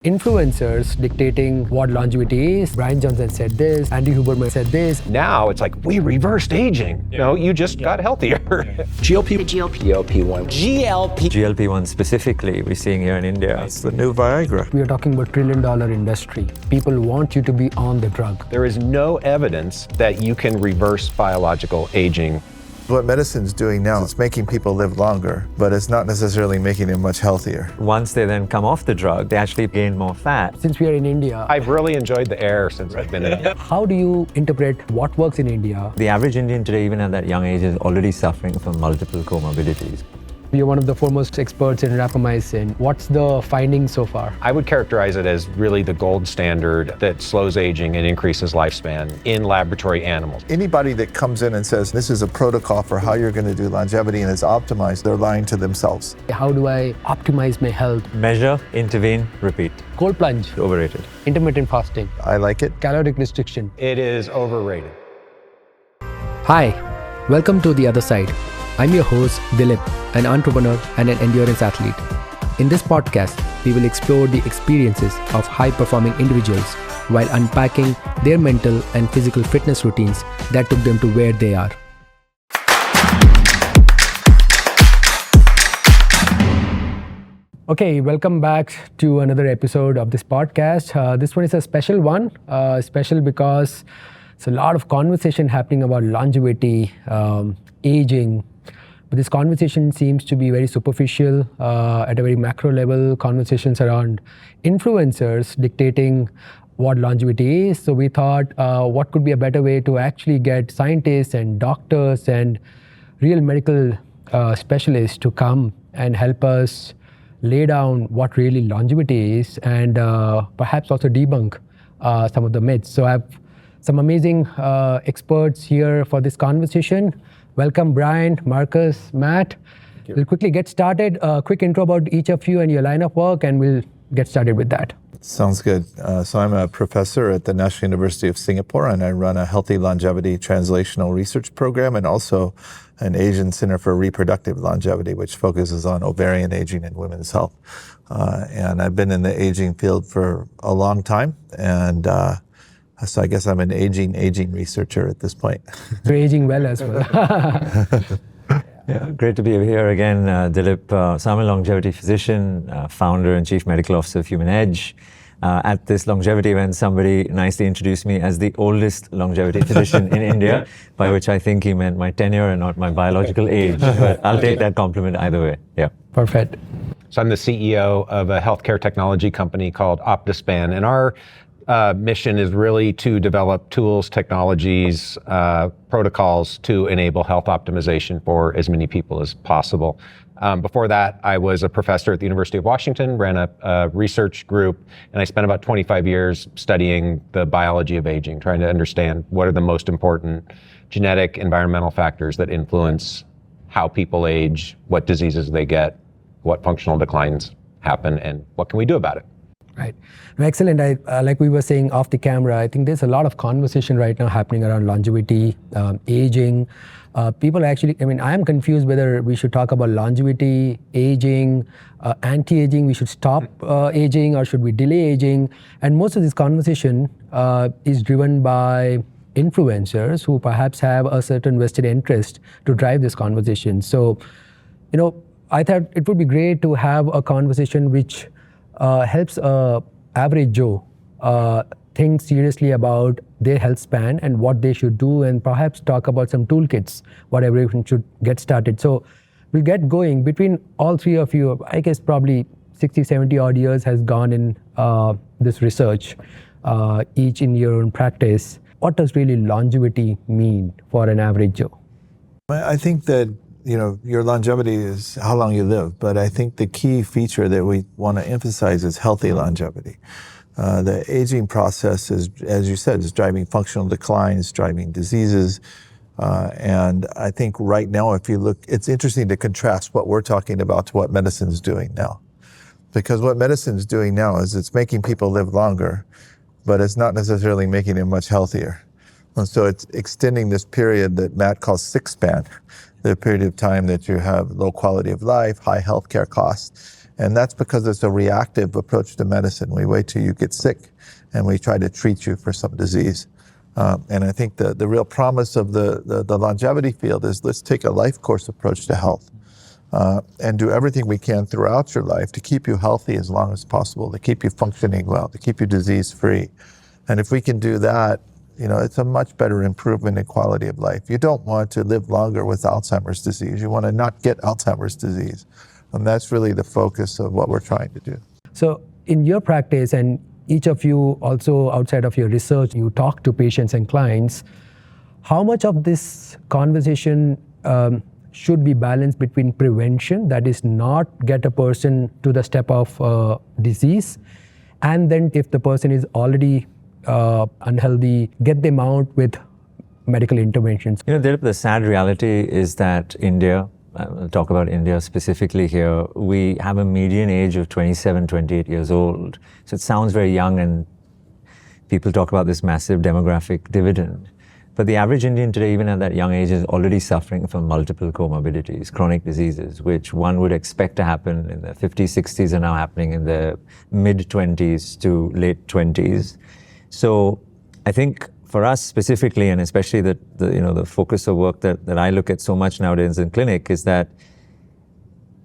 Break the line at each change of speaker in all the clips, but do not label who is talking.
Influencers dictating what longevity is. Brian Johnson said this, Andy Huberman said this.
Now it's like, we reversed aging. No, you just got healthier.
GLP-1 specifically, we're seeing here in India.
It's the new Viagra.
We are talking about $1 trillion industry. People want you to be on the drug.
There is no evidence that you can reverse biological aging.
What medicine's doing now is making people live longer, but it's not necessarily making them much healthier.
Once they then come off the drug, they actually gain more fat.
Since we are in India,
I've really enjoyed the air since I've been in it.
how do you interpret what works in India?
The average Indian today, even at that young age, is already suffering from multiple comorbidities.
You're one of the foremost experts in Rapamycin. What's the findings so far?
I would characterize it as really the gold standard that slows aging and increases lifespan in laboratory animals.
Anybody that comes in and says this is a protocol for how you're going to do longevity and it's optimized, they're lying to themselves.
How do I optimize my health?
Measure, intervene, repeat.
Cold plunge,
Overrated.
intermittent fasting,
I like it.
caloric restriction.
It is overrated.
Hi, welcome to The Other Side. I'm your host, Dilip, an entrepreneur and an endurance athlete. In this podcast, we will explore the experiences of high-performing individuals while unpacking their mental and physical fitness routines that took them to where they are. Okay, welcome back to another episode of this podcast. This one is a special one, special because it's a lot of conversation happening about longevity, aging. But this conversation seems to be very superficial at a very macro level, conversations around influencers dictating what longevity is. So we thought, what could be a better way to actually get scientists and doctors and real medical specialists to come and help us lay down what really longevity is and perhaps also debunk some of the myths. So I have some amazing experts here for this conversation. Welcome, Brian, Marcus, Matt. We'll quickly get started. A quick intro about each of you and your line of work, and we'll get started with that.
Sounds good. So I'm a professor at the National University of Singapore, and I run a healthy longevity translational research program and also an Asian Center for Reproductive Longevity, which focuses on ovarian aging and women's health. And I've been in the aging field for a long time, and so I guess I'm an aging researcher at this point.
You're aging well as well.
Yeah, great to be here again, Dilip. So I'm a longevity physician, founder and chief medical officer of Human Edge. At this longevity event, somebody nicely introduced me as the oldest longevity physician in India, by which I think he meant my tenure and not my biological age. But I'll take that compliment either way. Yeah.
Perfect.
So I'm the CEO of a healthcare technology company called OptiSpan, and our mission is really to develop tools, technologies, protocols to enable health optimization for as many people as possible. Before that, I was a professor at the University of Washington, ran a research group, and I spent about 25 years studying the biology of aging, trying to understand what are the most important genetic, environmental factors that influence how people age, what diseases they get, what functional declines happen, and what can we do about it.
Right. Excellent. Like we were saying off the camera, I think there's a lot of conversation right now happening around longevity, aging. People actually, I am confused whether we should talk about longevity, aging, anti-aging, we should stop aging, or should we delay aging? And most of this conversation is driven by influencers who perhaps have a certain vested interest to drive this conversation. So, I thought it would be great to have a conversation which helps average Joe think seriously about their health span and what they should do, and perhaps talk about some toolkits, what everyone should get started. So we'll get going. Between all three of you, I guess probably 60, 70 odd years has gone in this research, each in your own practice. What does really longevity mean for an average Joe?
I think that your longevity is how long you live, but I think the key feature that we want to emphasize is healthy longevity. The aging process is, as you said, is driving functional declines, driving diseases. And I think right now, if you look, it's interesting to contrast what we're talking about to what medicine's doing now. Because what medicine's doing now is it's making people live longer, but it's not necessarily making them much healthier. And so it's extending this period that Matt calls sick span, the period of time that you have low quality of life, high healthcare costs. And that's because it's a reactive approach to medicine. We wait till you get sick and we try to treat you for some disease. And I think the real promise of the longevity field is let's take a life course approach to health and do everything we can throughout your life to keep you healthy as long as possible, to keep you functioning well, to keep you disease-free. And if we can do that, it's a much better improvement in quality of life. You don't want to live longer with Alzheimer's disease. You want to not get Alzheimer's disease. And that's really the focus of what we're trying to do.
So in your practice, and each of you also outside of your research, you talk to patients and clients, how much of this conversation should be balanced between prevention, that is not get a person to the step of disease, and then if the person is already unhealthy, get them out with medical interventions?
Dilip, the sad reality is that India, I'll talk about India specifically here, we have a median age of 27, 28 years old. So it sounds very young, and people talk about this massive demographic dividend. But the average Indian today, even at that young age, is already suffering from multiple comorbidities, chronic diseases, which one would expect to happen in the 50s, 60s, are now happening in the mid-20s to late 20s. So I think for us specifically, and especially the focus of work that I look at so much nowadays in clinic, is that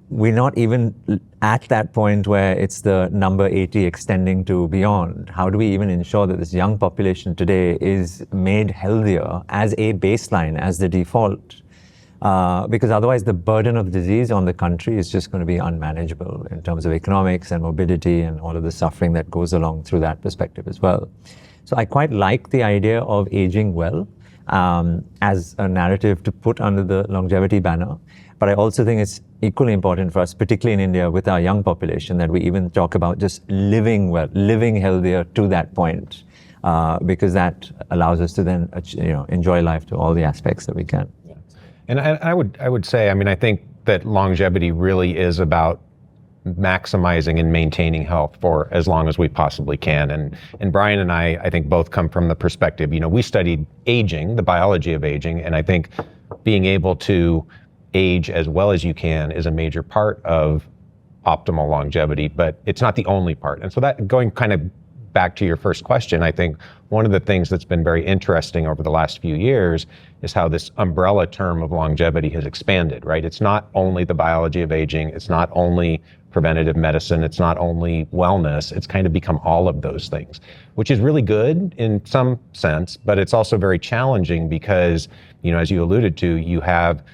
we're not even at that point where it's the number 80 extending to beyond. How do we even ensure that this young population today is made healthier as a baseline, as the default? Because otherwise the burden of disease on the country is just going to be unmanageable in terms of economics and mobility and all of the suffering that goes along through that perspective as well. So I quite like the idea of aging well as a narrative to put under the longevity banner. But I also think it's equally important for us, particularly in India with our young population, that we even talk about just living well, living healthier to that point, because that allows us to then enjoy life to all the aspects that we can.
And I would say, I think that longevity really is about maximizing and maintaining health for as long as we possibly can. And Brian and I think both come from the perspective, we studied aging, the biology of aging, and I think being able to age as well as you can is a major part of optimal longevity, but it's not the only part. And so that, going kind of back to your first question, I think one of the things that's been very interesting over the last few years is how this umbrella term of longevity has expanded, right? It's not only the biology of aging, it's not only preventative medicine, it's not only wellness, it's kind of become all of those things, which is really good in some sense, but it's also very challenging because, as you alluded to, you have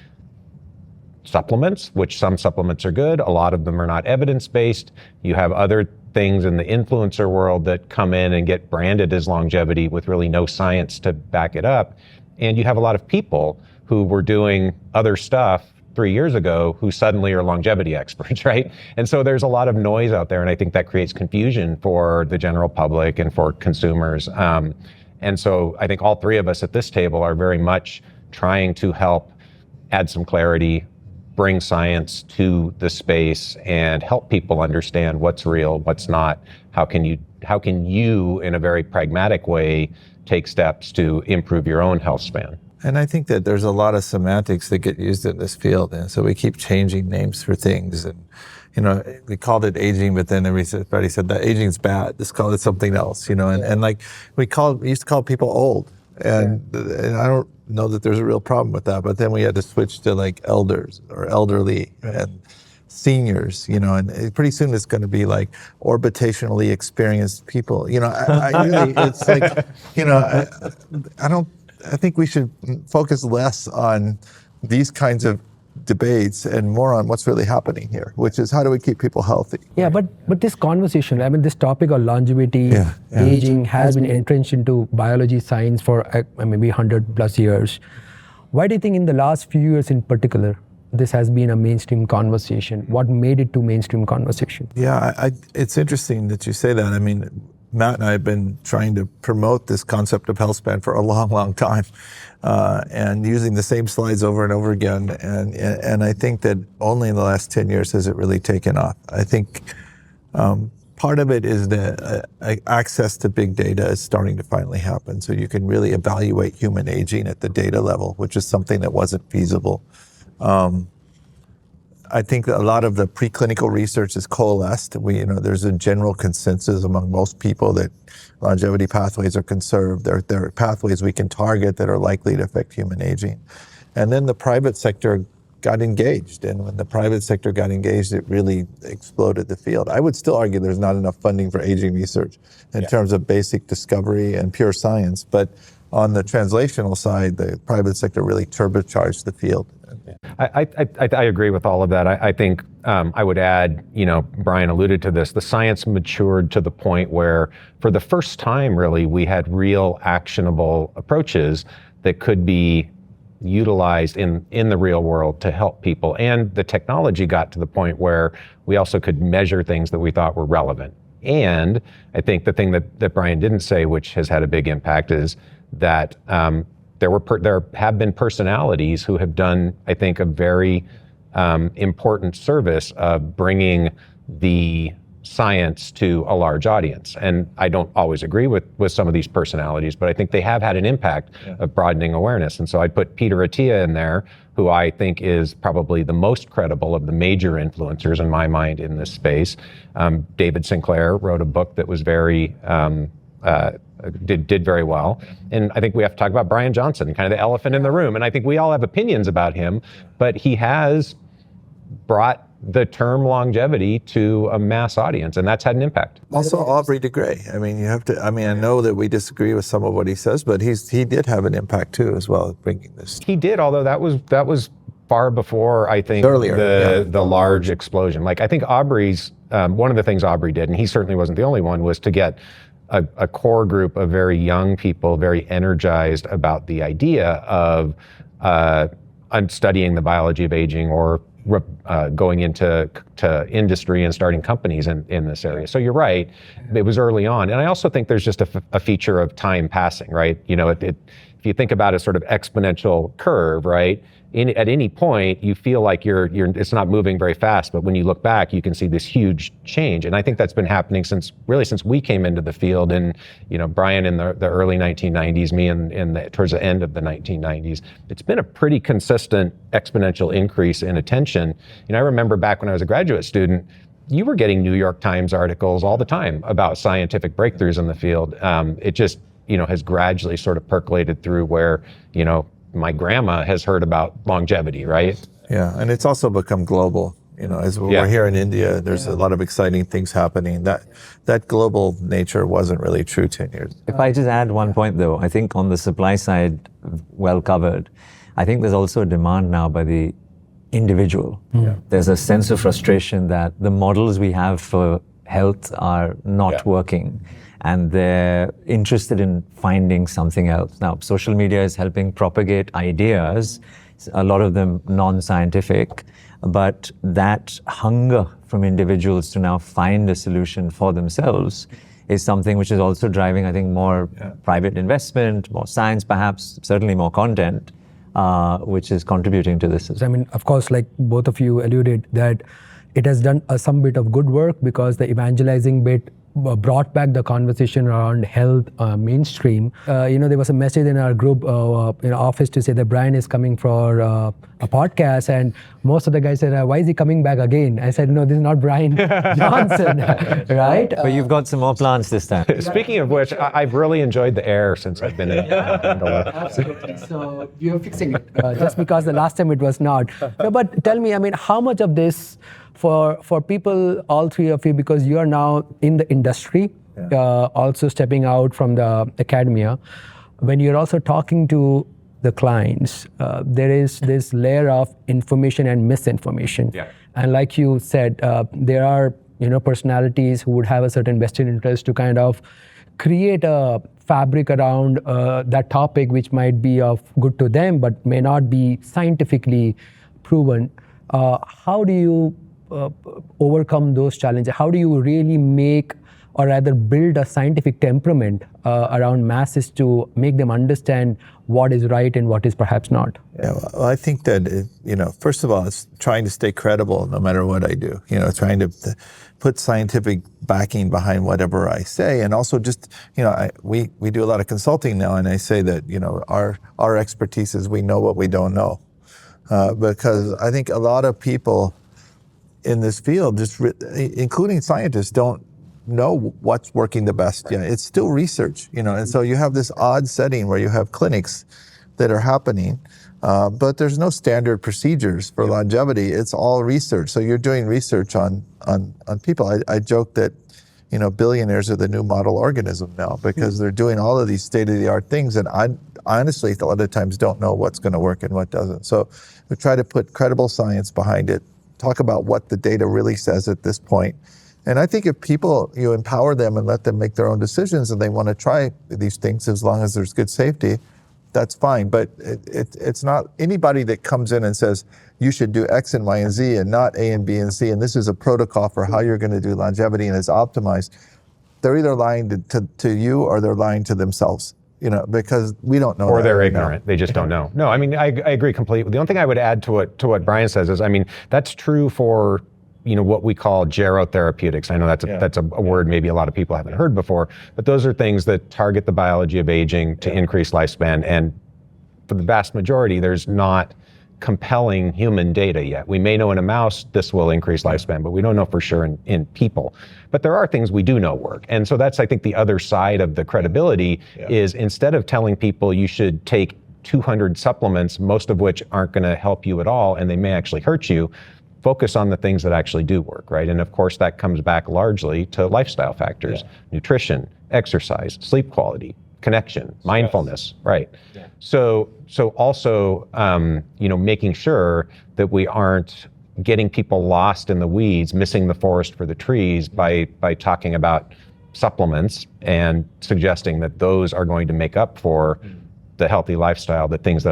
supplements, which some supplements are good, a lot of them are not evidence-based. You have other things in the influencer world that come in and get branded as longevity with really no science to back it up. And you have a lot of people who were doing other stuff 3 years ago who suddenly are longevity experts, right? And so there's a lot of noise out there, and I think that creates confusion for the general public and for consumers. And so I think all three of us at this table are very much trying to help add some clarity, bring science to the space, and help people understand what's real, what's not. How can you, in a very pragmatic way, take steps to improve your own health span?
And I think that there's a lot of semantics that get used in this field, and so we keep changing names for things. And we called it aging, but then everybody said that aging's bad. Let's call it something else. And like we used to call people old, and I don't know that there's a real problem with that. But then we had to switch to like elders or elderly and seniors. And pretty soon it's going to be like orbitationally experienced people. I really, it's like, I think we should focus less on these kinds of debates and more on what's really happening here, which is how do we keep people healthy?
Yeah, but this conversation, this topic of longevity, aging has been entrenched into biology science for maybe 100 plus years. Why do you think in the last few years in particular, this has been a mainstream conversation? What made it to mainstream conversation?
Yeah, it's interesting that you say that. Matt and I have been trying to promote this concept of health span for a long, long time, and using the same slides over and over again. And I think that only in the last 10 years has it really taken off. I think part of it is that access to big data is starting to finally happen. So you can really evaluate human aging at the data level, which is something that wasn't feasible. I think that a lot of the preclinical research is coalesced. There's a general consensus among most people that longevity pathways are conserved. There are pathways we can target that are likely to affect human aging. And then the private sector got engaged. And when the private sector got engaged, it really exploded the field. I would still argue there's not enough funding for aging research in terms of basic discovery and pure science. But on the translational side, the private sector really turbocharged the field.
I agree with all of that. I think I would add, Brian alluded to this, the science matured to the point where for the first time, really, we had real actionable approaches that could be utilized in the real world to help people. And the technology got to the point where we also could measure things that we thought were relevant. And I think the thing that Brian didn't say, which has had a big impact, is that there have been personalities who have done, I think, a very important service of bringing the science to a large audience. And I don't always agree with some of these personalities, but I think they have had an impact of broadening awareness. And so I'd put Peter Attia in there, who I think is probably the most credible of the major influencers in my mind in this space. David Sinclair wrote a book that was very, did very well. And I think we have to talk about Brian Johnson, kind of the elephant in the room. And I think we all have opinions about him, but he has brought the term longevity to a mass audience, and that's had an impact.
Also, Aubrey de Grey. I know that we disagree with some of what he says, but he did have an impact too, as well, bringing this.
He did, although that was far before, I think, earlier, the large explosion. Like, I think Aubrey's, one of the things Aubrey did, and he certainly wasn't the only one, was to get a core group of very young people very energized about the idea of studying the biology of aging, or going into industry and starting companies in this area. So you're right, it was early on. And I also think there's just a feature of time passing, right? If you think about a sort of exponential curve, right? At any point, you feel like it's not moving very fast, but when you look back, you can see this huge change. And I think that's been happening since we came into the field. And Brian in the early 1990s, me towards the end of the 1990s. It's been a pretty consistent exponential increase in attention. I remember back when I was a graduate student, you were getting New York Times articles all the time about scientific breakthroughs in the field. It just has gradually sort of percolated through where my grandma has heard about longevity, right?
Yeah, and it's also become global. As we're here in India, there's a lot of exciting things happening. That global nature wasn't really true 10 years ago.
If I just add one point though, I think on the supply side, well covered, I think there's also a demand now by the individual. Yeah. There's a sense of frustration that the models we have for health are not working, and they're interested in finding something else. Now, social media is helping propagate ideas, a lot of them non-scientific, but that hunger from individuals to now find a solution for themselves is something which is also driving, I think, more private investment, more science perhaps, certainly more content, which is contributing to this.
I mean, of course, like both of you alluded, that it has done some bit of good work because the evangelizing bit brought back the conversation around health mainstream. There was a message in our group office to say that Brian is coming for a podcast, and most of the guys said, why is he coming back again? I said, no, this is not Brian Johnson, right?
But you've got some more plans this time.
Speaking of which, I've really enjoyed the air since I've been in Bangalore.
Absolutely. So you're fixing it, just because the last time it was not. No, but tell me, how much of this for people, all three of you, because you are now in the industry, also stepping out from the academia, when you're also talking to the clients, there is this layer of information and misinformation. Yeah. And like you said, there are personalities who would have a certain vested interest to kind of create a fabric around that topic, which might be of good to them, but may not be scientifically proven. How do you overcome those challenges? How do you really make, or rather build a scientific temperament around masses to make them understand what is right and what is perhaps not?
Yeah, well, I think that, first of all, it's trying to stay credible no matter what I do, trying to put scientific backing behind whatever I say. And also just, we do a lot of consulting now, and I say that, our expertise is we know what we don't know. Because I think a lot of people in this field, including scientists, don't know what's working the best. Yeah, it's still research, and so you have this odd setting where you have clinics that are happening, but there's no standard procedures for longevity. It's all research. So you're doing research on people. I joke that, billionaires are the new model organism now because they're doing all of these state-of-the-art things, and I honestly a lot of times don't know what's going to work and what doesn't. So we try to put credible science behind it, talk about what the data really says at this point. And I think if you empower them and let them make their own decisions and they want to try these things as long as there's good safety, that's fine. But it's not anybody that comes in and says, you should do X and Y and Z and not A and B and C, and this is a protocol for how you're going to do longevity and it's optimized. They're either lying to you or they're lying to themselves, because we don't know.
Or they're ignorant. They just don't know. No, I mean, I agree completely. The only thing I would add to what Brian says is, I mean, that's true for what we call gerotherapeutics. I know that's a word maybe a lot of people haven't heard before, but those are things that target the biology of aging to increase lifespan. And for the vast majority, there's not compelling human data yet. We may know in a mouse this will increase lifespan, but we don't know for sure in people. But there are things we do know work. And so that's, I think, the other side of the credibility is instead of telling people you should take 200 supplements, most of which aren't going to help you at all, and they may actually hurt you, focus on the things that actually do work, right? And of course, that comes back largely to lifestyle factors, nutrition, exercise, sleep quality, connection, mindfulness, right? Yeah. So also, making sure that we aren't getting people lost in the weeds, missing the forest for the trees by talking about supplements and suggesting that those are going to make up for the healthy lifestyle, the things that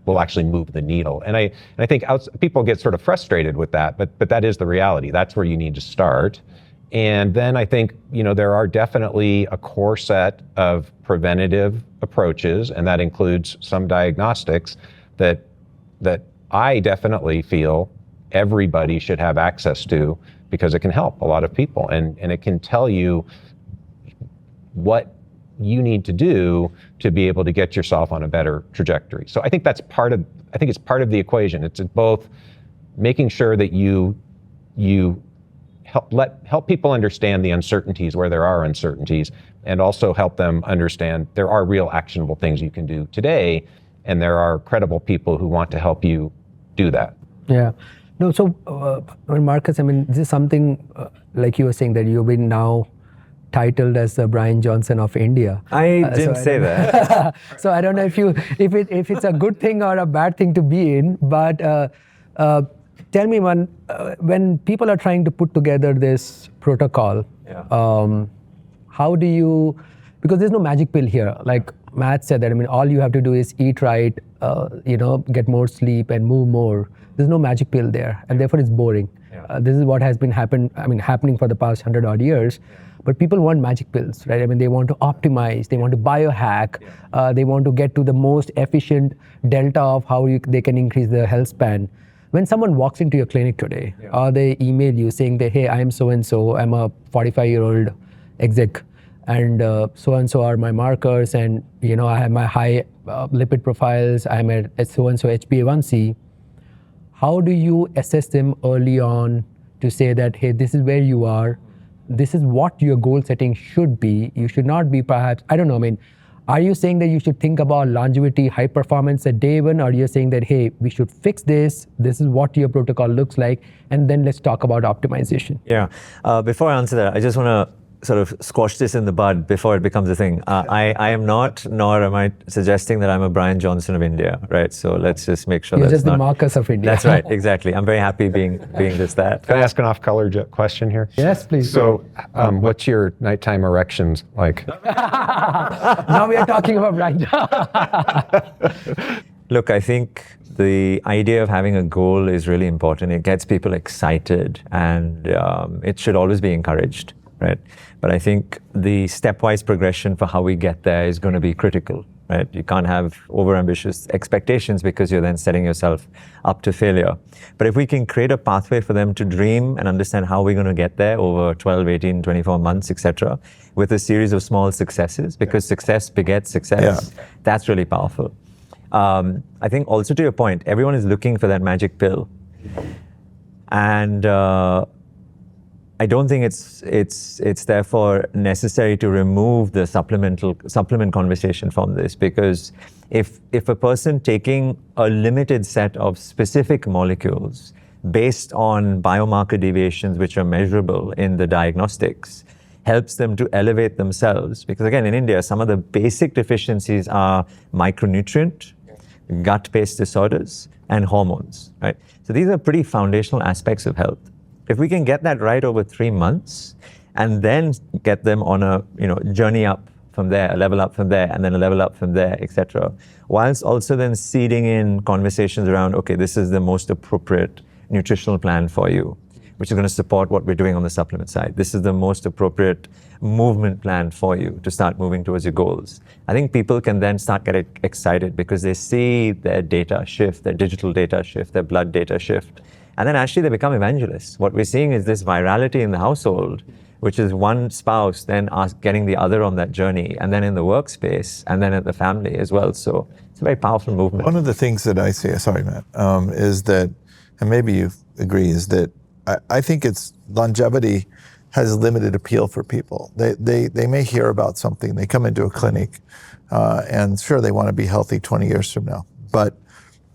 will actually move the needle. And I think people get sort of frustrated with that, but that is the reality. That's where you need to start. And then I think, there are definitely a core set of preventative approaches, and that includes some diagnostics that I definitely feel everybody should have access to because it can help a lot of people. And it can tell you what you need to do to be able to get yourself on a better trajectory. So I think it's part of the equation. It's both making sure that you help people understand the uncertainties where there are uncertainties, and also help them understand there are real actionable things you can do today, and there are credible people who want to help you do that.
Yeah. No, so Marcus, I mean, this is something like you were saying that you've been now titled as the Brian Johnson of India.
I didn't say that.
So I don't know if it's a good thing or a bad thing to be in, but tell me, when people are trying to put together this protocol, how do you, because there's no magic pill here, like Matt said that, I mean, all you have to do is eat right, get more sleep and move more. There's no magic pill there, and therefore it's boring. This is what has been happening for the past 100 odd years. But people want magic pills, right? I mean, they want to optimize, they want to biohack, they want to get to the most efficient delta of how they can increase their health span. When someone walks into your clinic today, or they email you saying that, hey, I'm so-and-so, I'm a 45-year-old exec, and so-and-so are my markers, and I have my high lipid profiles, I'm at so-and-so HbA1c, how do you assess them early on to say that, hey, this is where you are, this is what your goal setting should be. You should not be perhaps, I don't know, I mean, are you saying that you should think about longevity, high performance at day one, or are you saying that, hey, we should fix this is what your protocol looks like, and then let's talk about optimization?
Yeah, before I answer that, I just want to sort of squash this in the bud before it becomes a thing. I am not, nor am I suggesting that I'm a Brian Johnson of India, right? So let's just make sure
You're
that's
just the Marcus of India.
That's right, exactly. I'm very happy being this, that.
Can I ask an off-color question here?
Yes, please.
So what's your nighttime erections like?
Now we are talking about right now.
Look, I think the idea of having a goal is really important. It gets people excited, and it should always be encouraged, right? But I think the stepwise progression for how we get there is going to be critical, right? You can't have overambitious expectations because you're then setting yourself up to failure. But if we can create a pathway for them to dream and understand how we're going to get there over 12, 18, 24 months, etc., with a series of small successes, because success begets success, that's really powerful. I think also to your point, everyone is looking for that magic pill. And I don't think it's therefore necessary to remove the supplement conversation from this, because if a person taking a limited set of specific molecules based on biomarker deviations which are measurable in the diagnostics helps them to elevate themselves, because again in India some of the basic deficiencies are micronutrient, gut-based disorders, and hormones, right? So these are pretty foundational aspects of health. If we can get that right over 3 months and then get them on a journey up from there, a level up from there, and then a level up from there, etc., whilst also then seeding in conversations around, okay, this is the most appropriate nutritional plan for you, which is going to support what we're doing on the supplement side. This is the most appropriate movement plan for you to start moving towards your goals. I think people can then start getting excited because they see their data shift, their digital data shift, their blood data shift, and then actually they become evangelists. What we're seeing is this virality in the household, which is one spouse then getting the other on that journey, and then in the workspace, and then at the family as well. So it's a very powerful movement.
One of the things that I say, sorry, Matt, is that, and maybe you agree, is that I think it's longevity has limited appeal for people. They may hear about something, they come into a clinic, and sure, they want to be healthy 20 years from now, but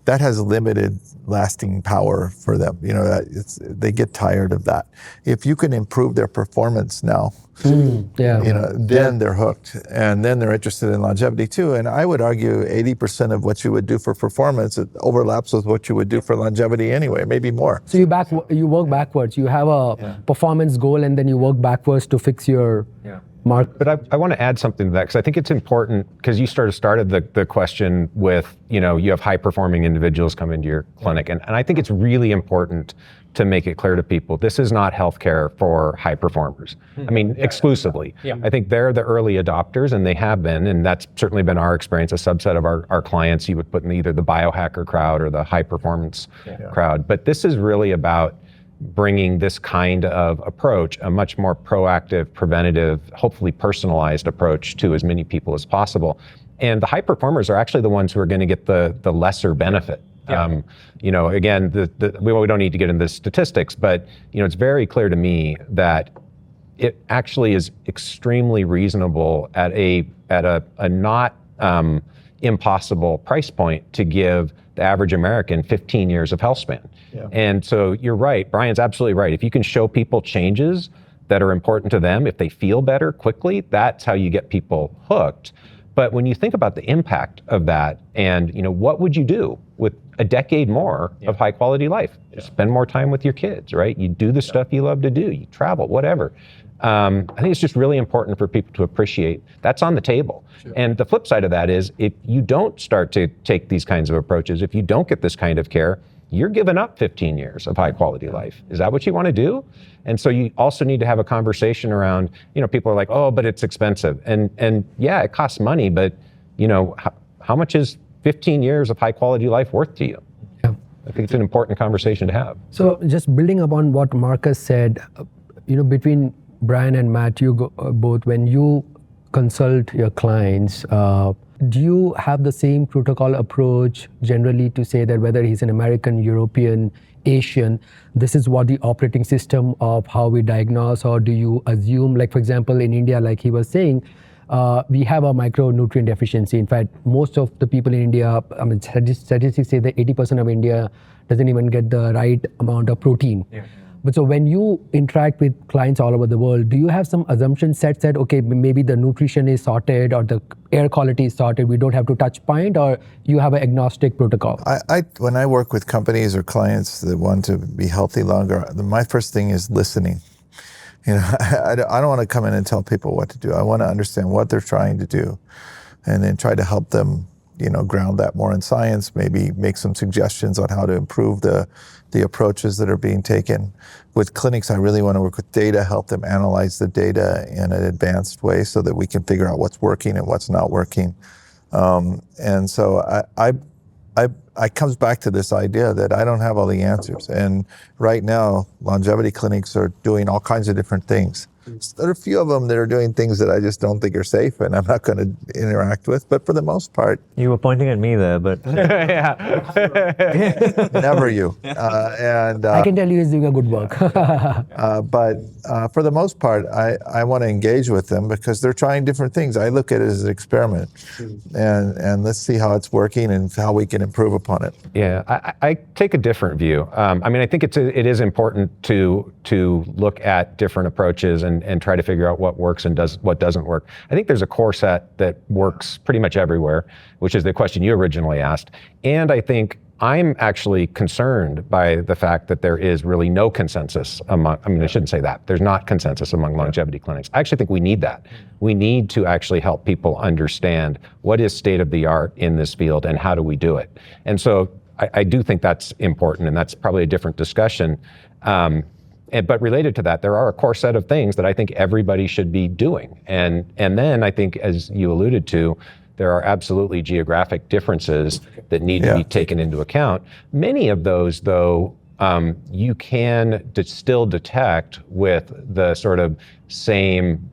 that has limited lasting power for them. They get tired of that. If you can improve their performance now, then they're hooked, and then they're interested in longevity too. And I would argue 80% of what you would do for performance, it overlaps with what you would do for longevity anyway, maybe more.
So you work backwards. You have a performance goal, and then you work backwards to fix your mark.
But I want to add something to that, because I think it's important, because you started the question with, you have high performing individuals come into your clinic. And I think it's really important to make it clear to people, this is not healthcare for high performers. I mean, exclusively. I think they're the early adopters, and they have been, and that's certainly been our experience. A subset of our clients you would put in either the biohacker crowd or the high performance crowd. But this is really about bringing this kind of approach, a much more proactive, preventative, hopefully personalized approach to as many people as possible. And the high performers are actually the ones who are going to get the lesser benefit. Again, we don't need to get into the statistics, but it's very clear to me that it actually is extremely reasonable at a not impossible price point to give the average American 15 years of health span. And so you're right, Brian's absolutely right. If you can show people changes that are important to them, if they feel better quickly, that's how you get people hooked. But when you think about the impact of that, and what would you do with a decade more of high quality life? Spend more time with your kids, right? You do the stuff you love to do, you travel, whatever. I think it's just really important for people to appreciate that's on the table. And the flip side of that is, if you don't start to take these kinds of approaches, if you don't get this kind of care, you're giving up 15 years of high quality life. Is that what you want to do? And so you also need to have a conversation around, people are like, oh, but it's expensive. And yeah, it costs money, but how much is 15 years of high quality life worth to you? I think it's an important conversation to have.
So just building upon what Marcus said, between Brian and Matt, you both, when you consult your clients, do you have the same protocol approach generally to say that whether he's an American, European, Asian, this is what the operating system of how we diagnose, or do you assume, like for example, in India, like he was saying, we have a micronutrient deficiency. In fact, most of the people in India, statistics say that 80% of India doesn't even get the right amount of protein. But so when you interact with clients all over the world, do you have some assumptions set that, okay, maybe the nutrition is sorted or the air quality is sorted, we don't have to touch point, or you have an agnostic protocol?
When I work with companies or clients that want to be healthy longer, my first thing is listening. I don't want to come in and tell people what to do. I want to understand what they're trying to do, and then try to help them, ground that more in science, maybe make some suggestions on how to improve the approaches that are being taken. With clinics, I really want to work with data, help them analyze the data in an advanced way so that we can figure out what's working and what's not working. And so I comes back to this idea that I don't have all the answers. And right now, longevity clinics are doing all kinds of different things. There are a few of them that are doing things that I just don't think are safe, and I'm not going to interact with. But for the most part,
You were pointing at me there, but
never you. And
I can tell you he's doing a good work.
but for the most part, I want to engage with them because they're trying different things. I look at it as an experiment, and let's see how it's working and how we can improve upon it.
Yeah, I take a different view. I mean, I think it is important to look at different approaches and try to figure out what works and what doesn't work. I think there's a core set that works pretty much everywhere, which is the question you originally asked. And I think I'm actually concerned by the fact that there is really no consensus among, I mean, I shouldn't say that. There's not consensus among longevity clinics. I actually think we need that. We need to actually help people understand what is state of the art in this field and how do we do it. And so I do think that's important, and that's probably a different discussion. But related to that, there are a core set of things that I think everybody should be doing. And then I think, as you alluded to, there are absolutely geographic differences that need to be taken into account. Many of those, though, you can still detect with the sort of same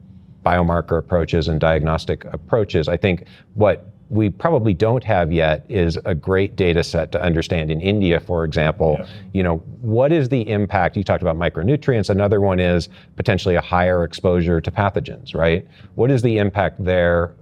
biomarker approaches and diagnostic approaches. I think what we probably don't have yet is a great data set to understand in India, for example, what is the impact? You talked about micronutrients. Another one is potentially a higher exposure to pathogens, right? What is the impact there?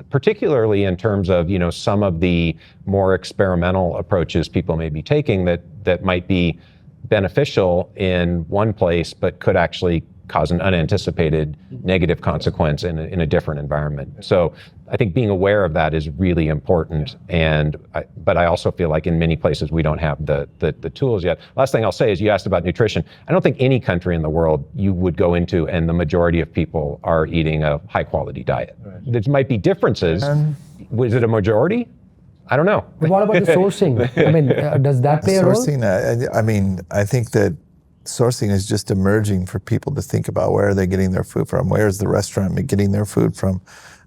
Particularly in terms of, some of the more experimental approaches people may be taking that might be beneficial in one place, but could actually cause an unanticipated negative consequence in a different environment. So I think being aware of that is really important. But I also feel like in many places we don't have the tools yet. Last thing I'll say is, you asked about nutrition. I don't think any country in the world you would go into and the majority of people are eating a high quality diet. Right. There might be differences. Was it a majority? I don't know.
But what about the sourcing? I mean, does that play a role?
Sourcing, I mean, I think that sourcing is just emerging for people to think about where are they getting their food from? Where is the restaurant getting their food from?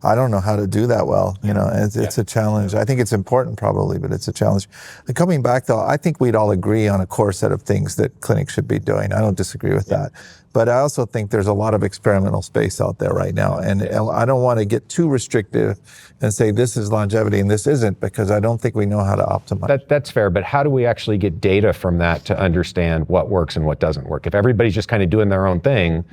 I don't know how to do that well. It's a challenge. I think it's important probably, but it's a challenge. And coming back though, I think we'd all agree on a core set of things that clinics should be doing. I don't disagree with that. But I also think there's a lot of experimental space out there right now. And I don't want to get too restrictive and say this is longevity and this isn't, because I don't think we know how to optimize.
That's fair, but how do we actually get data from that to understand what works and what doesn't work? If everybody's just kind of doing their own thing,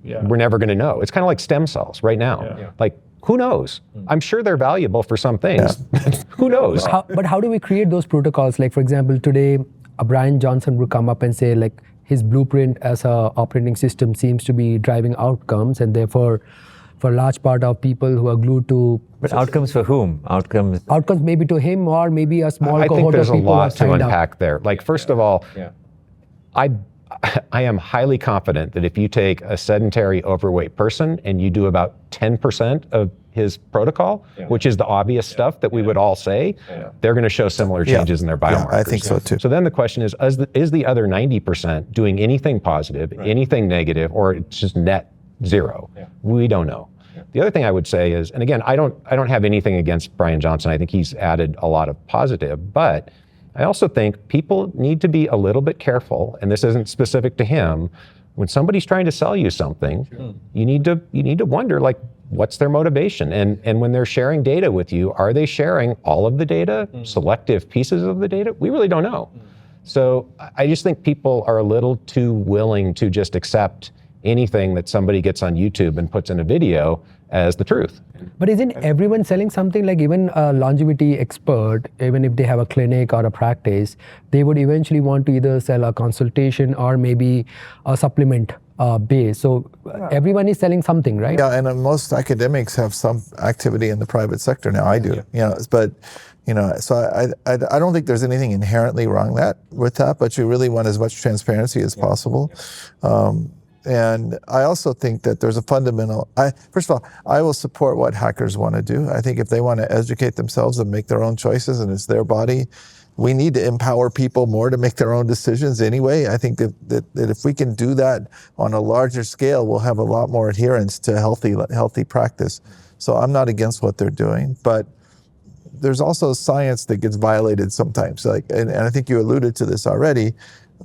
we're never going to know. It's kind of like stem cells right now. Like, who knows? I'm sure they're valuable for some things. Who knows?
But how do we create those protocols? Like, for example, today, Brian Johnson would come up and say, like, his blueprint as a operating system seems to be driving outcomes, and therefore, for a large part of people who are glued to...
But outcomes for whom? Outcomes
maybe to him, or maybe a small cohort of people.
I think there's a lot to
unpack
unpack there. Like, first of all, I am highly confident that if you take a sedentary overweight person and you do about 10% of his protocol, which is the obvious stuff that we would all say, they're going to show similar changes in their biomarkers.
I think so too.
So then the question is the other 90% doing anything positive, anything negative, or it's just net zero? We don't know. The other thing I would say is, and again, I don't have anything against Brian Johnson. I think he's added a lot of positive, but I also think people need to be a little bit careful, and this isn't specific to him. When somebody's trying to sell you something, you need to wonder, like, what's their motivation? And when they're sharing data with you, are they sharing all of the data, selective pieces of the data? We really don't know. So I just think people are a little too willing to just accept anything that somebody gets on YouTube and puts in a video as the truth.
But isn't everyone selling something? Like, even a longevity expert, even if they have a clinic or a practice, they would eventually want to either sell a consultation or maybe a supplement base. So everyone is selling something, right?
Yeah, and most academics have some activity in the private sector now. I do, but so I don't think there's anything inherently wrong with that, but you really want as much transparency as possible. And I also think that there's a fundamental, first of all, I will support what hackers want to do. I think if they want to educate themselves and make their own choices and it's their body, we need to empower people more to make their own decisions anyway. I think that if we can do that on a larger scale, we'll have a lot more adherence to healthy practice. So I'm not against what they're doing, but there's also science that gets violated sometimes. And I think you alluded to this already.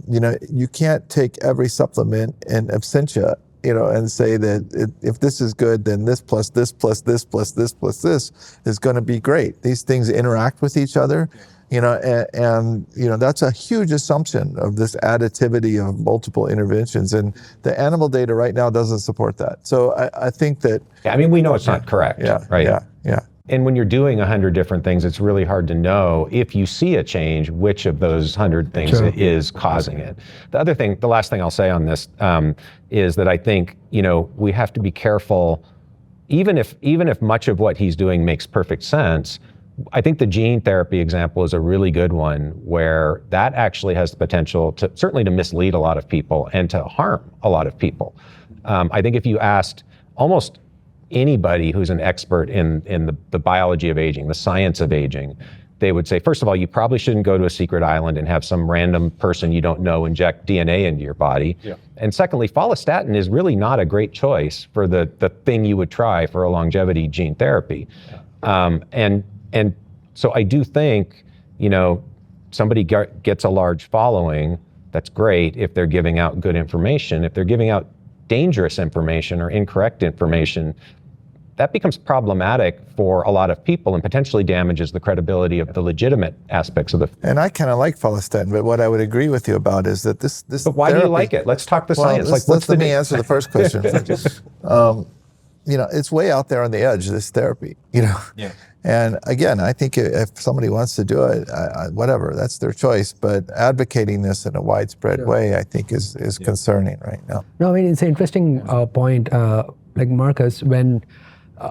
You can't take every supplement in absentia and say that if this is good, then this plus this plus this plus this plus this is going to be great. These things interact with each other, and that's a huge assumption of this additivity of multiple interventions, and the animal data right now doesn't support that. So I think that
we know it's not correct, right?
Yeah.
And when you're doing 100 different things, it's really hard to know if you see a change, which of those 100 things is causing it. The last thing I'll say on this is that I think, we have to be careful, even if much of what he's doing makes perfect sense. I think the gene therapy example is a really good one where that actually has the potential to certainly to mislead a lot of people and to harm a lot of people. I think if you asked almost anybody who's an expert in the biology of aging, the science of aging, they would say, first of all, you probably shouldn't go to a secret island and have some random person you don't know inject DNA into your body. Yeah. And secondly, follistatin is really not a great choice for the thing you would try for a longevity gene therapy. Yeah. And so I do think, somebody gets a large following, that's great if they're giving out good information. If they're giving out dangerous information or incorrect information, that becomes problematic for a lot of people and potentially damages the credibility of the legitimate aspects of the.
And I kind of like follistatin, but what I would agree with you about is that this.
But why do you like it? Let's talk the science.
Let me answer the first question. It's way out there on the edge, this therapy. Yeah. And again, I think if somebody wants to do it, whatever, that's their choice. But advocating this in a widespread way, I think, is concerning right now.
No, it's an interesting point. Like Marcus, when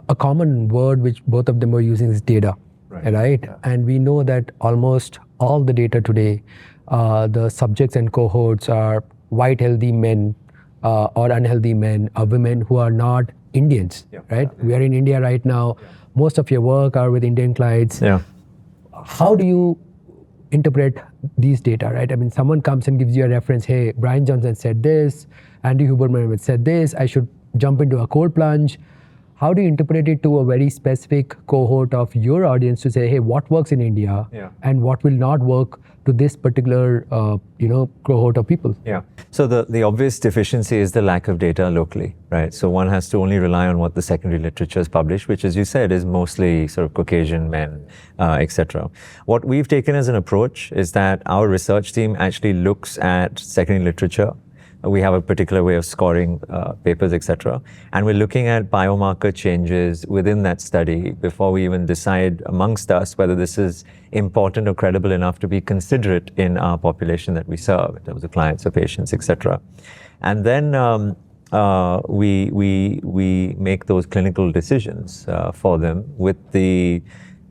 a common word which both of them were using is data, right? Yeah. And we know that almost all the data today, the subjects and cohorts are white healthy men or unhealthy men or women who are not Indians, right? Yeah. We are in India right now. Yeah. Most of your work are with Indian clients. Yeah. How do you interpret these data, right? Someone comes and gives you a reference, hey, Brian Johnson said this, Andy Huberman said this, I should jump into a cold plunge. How do you interpret it to a very specific cohort of your audience to say, hey, what works in India and what will not work to this particular cohort of people?
Yeah. So the obvious deficiency is the lack of data locally, right? So one has to only rely on what the secondary literature has published, which, as you said, is mostly sort of Caucasian men, etc. What we've taken as an approach is that our research team actually looks at secondary literature. We have a particular way of scoring papers, etc. And we're looking at biomarker changes within that study before we even decide amongst us whether this is important or credible enough to be considerate in our population that we serve, in terms of clients or patients, etc. And then we make those clinical decisions for them with the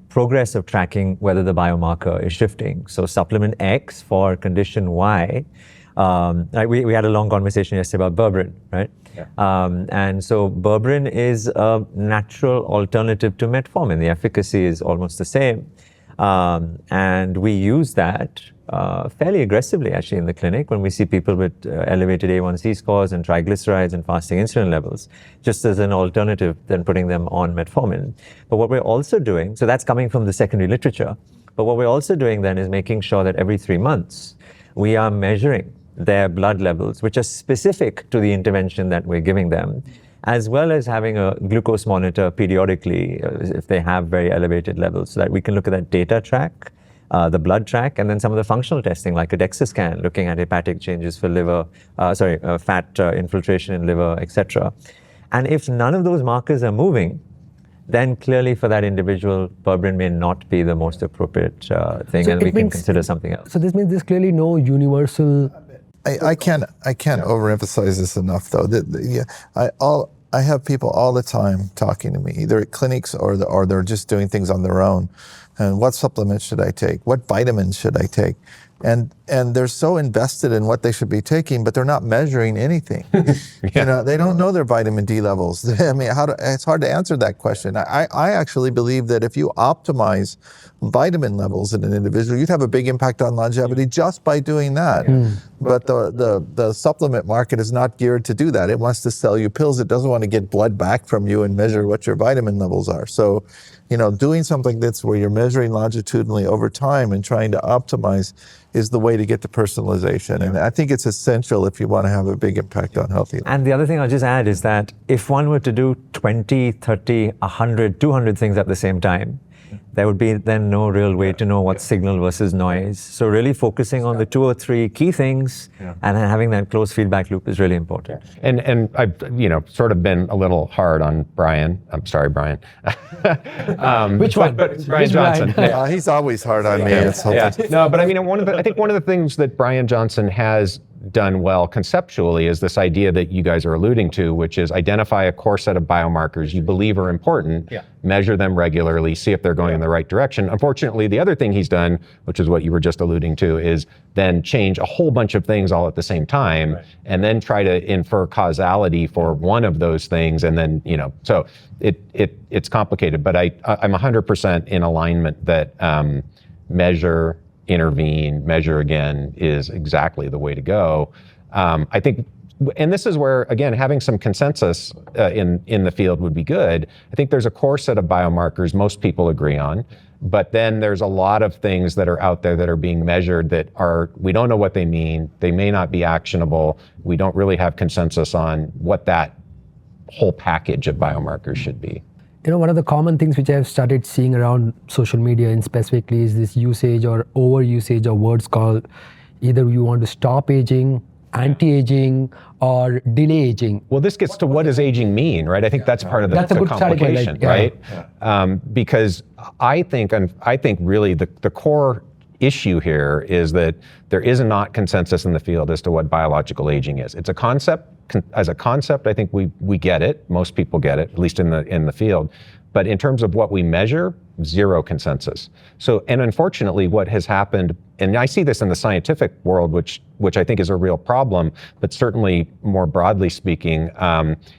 progress of tracking whether the biomarker is shifting. So supplement X for condition Y. We had a long conversation yesterday about berberine, right? Yeah. And so berberine is a natural alternative to metformin. The efficacy is almost the same. And we use that fairly aggressively, actually, in the clinic when we see people with elevated A1C scores and triglycerides and fasting insulin levels, just as an alternative than putting them on metformin. But what we're also doing, so that's coming from the secondary literature, but what we're also doing then is making sure that every 3 months we are measuring their blood levels, which are specific to the intervention that we're giving them, as well as having a glucose monitor periodically if they have very elevated levels, so that we can look at that data track, the blood track, and then some of the functional testing like a DEXA scan, looking at hepatic changes for liver, fat infiltration in liver, etc. And if none of those markers are moving, then clearly for that individual, berberine may not be the most appropriate thing, so and we can consider something else.
So this means there's clearly no universal.
I can't overemphasize this enough, though. I have people all the time talking to me, either at clinics or they're just doing things on their own. And what supplements should I take? What vitamins should I take? And they're so invested in what they should be taking, but they're not measuring anything. They don't know their vitamin D levels. It's hard to answer that question. I actually believe that if you optimize vitamin levels in an individual, you'd have a big impact on longevity just by doing that. But the supplement market is not geared to do that. It wants to sell you pills. It doesn't want to get blood back from you and measure what your vitamin levels are. So, doing something that's where you're measuring longitudinally over time and trying to optimize is the way way to get to personalization. And I think it's essential if you want to have a big impact on healthy.
And the other thing I'll just add is that if one were to do 20, 30, 100, 200 things at the same time, there would be then no real way to know what's signal versus noise. So really focusing on the 2 or 3 key things and then having that closed feedback loop is really important.
And I've sort of been a little hard on Brian. I'm sorry, Brian.
Which one?
But Brian
Which
Johnson.
Brian?
He's always hard on me.
No, but I mean, I think one of the things that Brian Johnson has done well conceptually is this idea that you guys are alluding to, which is identify a core set of biomarkers you believe are important, measure them regularly, see if they're going in the right direction. Unfortunately, the other thing he's done, which is what you were just alluding to, is then change a whole bunch of things all at the same time, and then try to infer causality for one of those things, and then, so it's complicated, but I'm 100% in alignment that measure, intervene, measure again is exactly the way to go. I think, and this is where, again, having some consensus in the field would be good. I think there's a core set of biomarkers most people agree on, but then there's a lot of things that are out there that are being measured that we don't know what they mean. They may not be actionable. We don't really have consensus on what that whole package of biomarkers should be.
One of the common things which I've started seeing around social media and specifically is this usage or overusage of words called either you want to stop aging, anti-aging, or delay aging.
Well, this gets to what does aging mean, right? I think that's part of the complication, right? Because I think really the core issue here is that there is not consensus in the field as to what biological aging is. It's a concept. As a concept, I think we get it. Most people get it, at least in the field. But in terms of what we measure, zero consensus. So, and unfortunately, what has happened, and I see this in the scientific world, which I think is a real problem, but certainly more broadly speaking,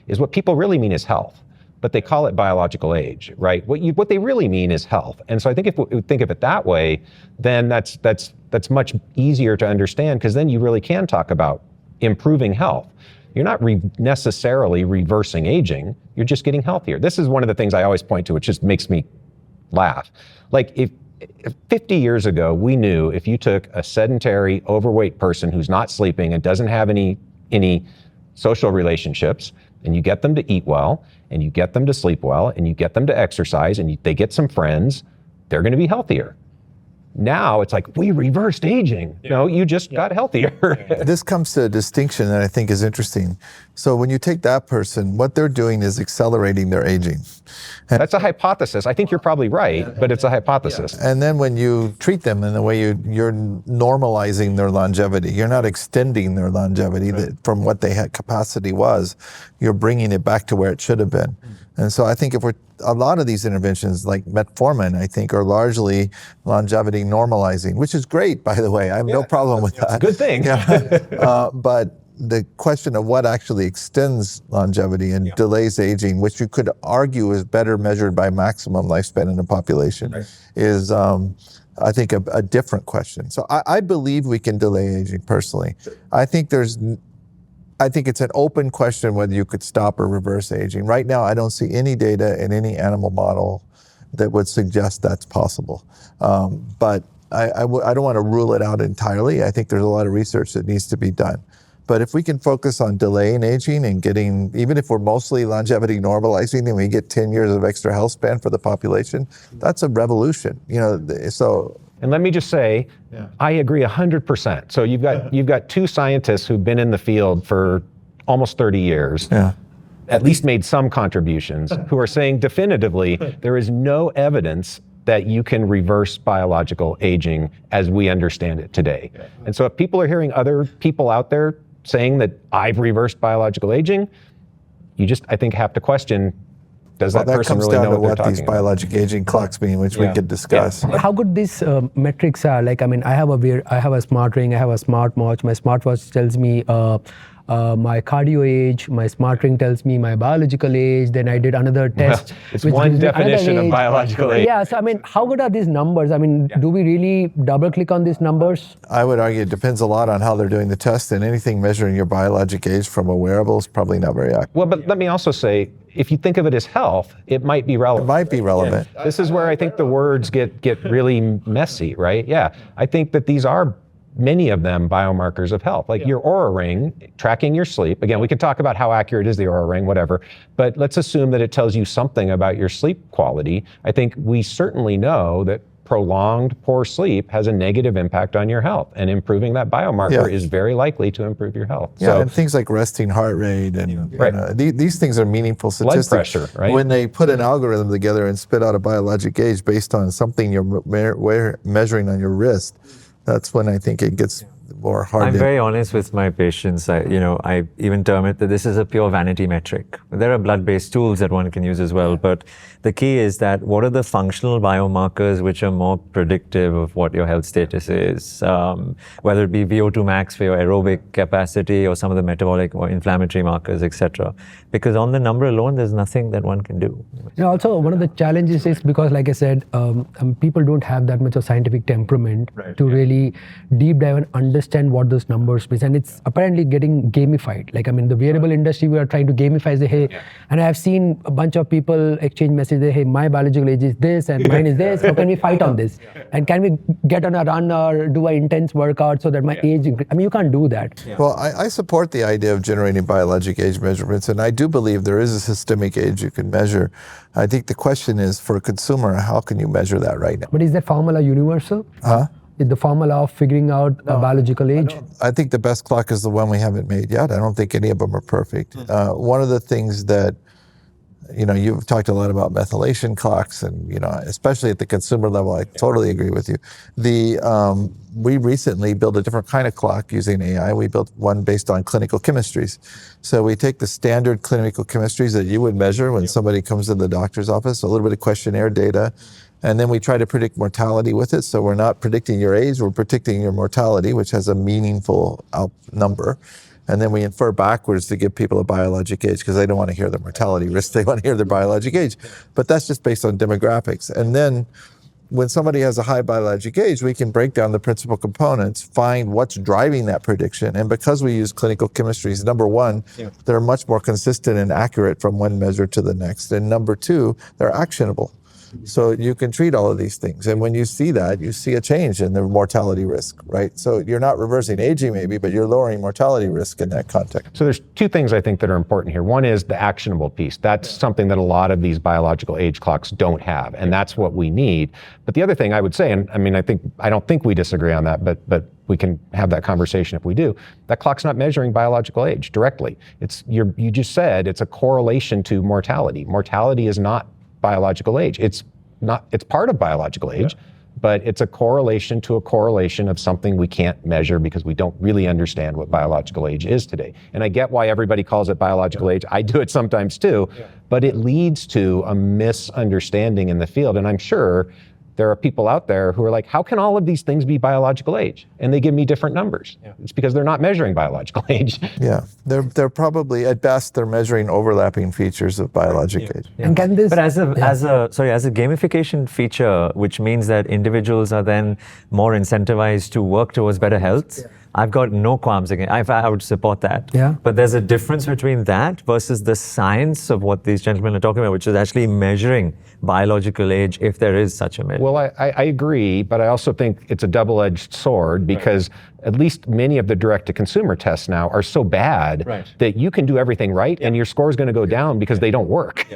is what people really mean is health. But they call it biological age, right? What they really mean is health. And so I think if we think of it that way, then that's much easier to understand, because then you really can talk about improving health. You're not necessarily reversing aging, you're just getting healthier. This is one of the things I always point to, which just makes me laugh. Like if 50 years ago, we knew if you took a sedentary, overweight person who's not sleeping and doesn't have any social relationships, and you get them to eat well, and you get them to sleep well, and you get them to exercise, and they get some friends, they're gonna be healthier. Now it's like, we reversed aging. No, you just got healthier.
This comes to a distinction that I think is interesting. So when you take that person, what they're doing is accelerating their aging.
That's a hypothesis. I think you're probably right, but it's a hypothesis.
And then when you treat them in the way you're normalizing their longevity, you're not extending their longevity from what they had capacity was, you're bringing it back to where it should have been. And so I think a lot of these interventions like metformin, I think, are largely longevity normalizing, which is great, by the way. I have no problem with that.
It's a good thing.
But the question of what actually extends longevity and delays aging, which you could argue is better measured by maximum lifespan in a population, is, I think, a different question. So I believe we can delay aging personally. I think it's an open question whether you could stop or reverse aging. Right now, I don't see any data in any animal model that would suggest that's possible. But I don't want to rule it out entirely. I think there's a lot of research that needs to be done. But if we can focus on delaying aging and getting, even if we're mostly longevity normalizing and we get 10 years of extra health span for the population, that's a revolution.
And let me just say, I agree 100%. So you've got two scientists who've been in the field for almost 30 years, at least made some contributions, who are saying definitively there is no evidence that you can reverse biological aging as we understand it today. And so if people are hearing other people out there saying that I've reversed biological aging, you just, I think, have to question, does that person really know what they're talking about?
That comes down to what these biologic aging clocks mean, which we could discuss.
How good these metrics are? Like, I mean, I have a smart ring, I have a smartwatch. My smartwatch tells me my cardio age, my smart ring tells me my biological age, then I did another test.
It's one definition of biological age.
Yeah, so I mean, how good are these numbers? I mean, do we really double click on these numbers?
I would argue it depends a lot on how they're doing the test, and anything measuring your biologic age from a wearable is probably not very accurate.
Well, but let me also say, if you think of it as health, it might be relevant.
It might be relevant.
This is where I think the words get really messy, right? Yeah, I think that these are many of them biomarkers of health, like your Oura Ring tracking your sleep. Again, we can talk about how accurate is the Oura Ring, whatever, but let's assume that it tells you something about your sleep quality. I think we certainly know that prolonged poor sleep has a negative impact on your health, and improving that biomarker is very likely to improve your health.
Yeah, and things like resting heart rate and these things are meaningful statistics.
Blood pressure, right?
When they put an algorithm together and spit out a biologic age based on something you're measuring on your wrist, that's when I think it gets more hard.
I'm very honest with my patients. I even term it that this is a pure vanity metric. There are blood-based tools that one can use as well, but the key is that what are the functional biomarkers which are more predictive of what your health status is, whether it be VO2 max for your aerobic capacity or some of the metabolic or inflammatory markers, etc. Because on the number alone, there's nothing that one can do.
Also, one of the challenges is because, like I said, people don't have that much of scientific temperament to really deep dive and understand what those numbers mean. And it's apparently getting gamified. Like, I mean, the wearable industry, we are trying to gamify, say, hey, and I've seen a bunch of people exchange messages, hey, my biological age is this and mine is this. How can we fight on this? And can we get on a run or do an intense workout so that my age, I mean, you can't do that.
Well, I support the idea of generating biologic age measurements, and I do believe there is a systemic age you can measure. I think the question is, for a consumer, how can you measure that right now?
But is that formula universal? Is the formula of figuring out a biological age?
I think the best clock is the one we haven't made yet. I don't think any of them are perfect. One of the things that, you've talked a lot about methylation clocks, and, especially at the consumer level, I totally agree with you. We recently built a different kind of clock using AI. We built one based on clinical chemistries. So we take the standard clinical chemistries that you would measure when somebody comes to the doctor's office, a little bit of questionnaire data, and then we try to predict mortality with it. So we're not predicting your age, we're predicting your mortality, which has a meaningful number. And then we infer backwards to give people a biologic age, because they don't want to hear their mortality risk, they want to hear their biologic age. But that's just based on demographics. And then when somebody has a high biologic age, we can break down the principal components, find what's driving that prediction. And because we use clinical chemistries, number one, they're much more consistent and accurate from one measure to the next. And number two, they're actionable. So you can treat all of these things. And when you see that, you see a change in the mortality risk, right? So you're not reversing aging maybe, but you're lowering mortality risk in that context.
So there's two things I think that are important here. One is the actionable piece. That's something that a lot of these biological age clocks don't have, and that's what we need. But the other thing I would say, and I mean, I don't think we disagree on that, but we can have that conversation if we do. That clock's not measuring biological age directly. You just said it's a correlation to mortality. Mortality is not biological age. It's part of biological age, but it's a correlation to a correlation of something we can't measure because we don't really understand what biological age is today. And I get why everybody calls it biological age. I do it sometimes too, but it leads to a misunderstanding in the field. And I'm sure there are people out there who are like, how can all of these things be biological age? And they give me different numbers. It's because they're not measuring biological age.
Yeah, they're probably, at best, they're measuring overlapping features of biologic age.
And can this,
But as a gamification feature, which means that individuals are then more incentivized to work towards better health, I've got no qualms against. I would support that. But there's a difference between that versus the science of what these gentlemen are talking about, which is actually measuring biological age, if there is such a measure.
Well, I agree, but I also think it's a double-edged sword because at least many of the direct-to-consumer tests now are so bad that you can do everything right and your score is going to go down because they don't work,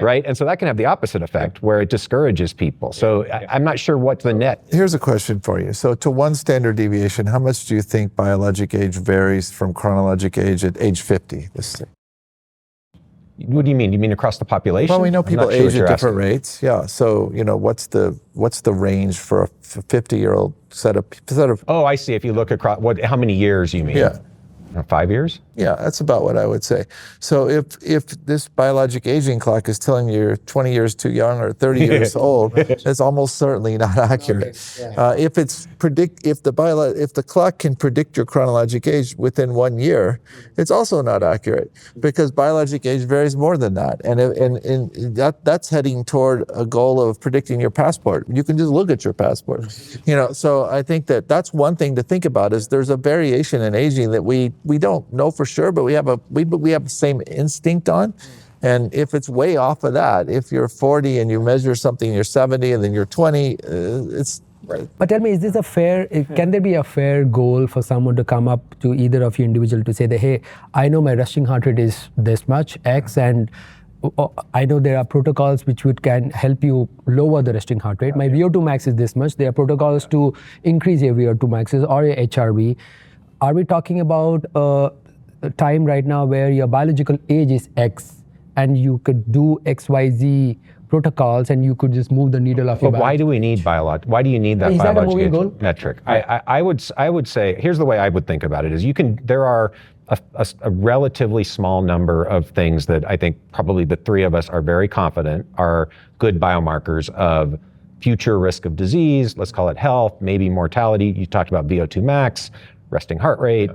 right? And so that can have the opposite effect where it discourages people. So I'm not sure what's the net.
Here's a question for you. So to one standard deviation, how much do you think biologic age varies from chronologic age at age 50?
What do you mean? You mean across the population?
Well, we know people age at different rates. Yeah. So, what's the range for a 50-year-old set of?
Oh, I see. If you look across, how many years you mean?
Yeah.
5 years?
Yeah, that's about what I would say. So if this biologic aging clock is telling you you're 20 years too young or 30 years old, it's almost certainly not accurate. If the clock can predict your chronologic age within 1 year, it's also not accurate because biologic age varies more than that, and that's heading toward a goal of predicting your passport. You can just look at your passport, So I think that's one thing to think about is there's a variation in aging that we don't know for sure, but we have the same instinct on. And if it's way off of that, if you're 40 and you measure something, you're 70 and then you're 20,
But tell me, is this a fair, can there be a fair goal for someone to come up to either of you individual to say that, hey, I know my resting heart rate is this much, X, and I know there are protocols which can help you lower the resting heart rate. My VO2 max is this much. There are protocols to increase your VO2 maxes or your HRV. Are we talking about a time right now where your biological age is X and you could do XYZ protocols and you could just move the needle off your
But
back?
why do we need why do you need that
Is that a
biological
moving
age
goal?
metric? I would say, here's the way I would think about it, is there are a relatively small number of things that I think probably the three of us are very confident are good biomarkers of future risk of disease, let's call it health, maybe mortality. You talked about VO2 max, resting heart rate,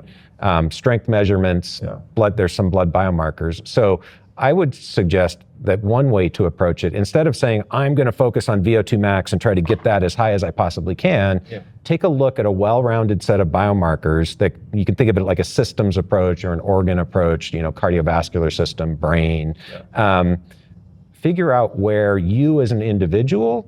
strength measurements, blood. There's some blood biomarkers. So I would suggest that one way to approach it, instead of saying, I'm going to focus on VO2 max and try to get that as high as I possibly can, take a look at a well-rounded set of biomarkers that you can think of it like a systems approach or an organ approach, cardiovascular system, brain. Figure out where you as an individual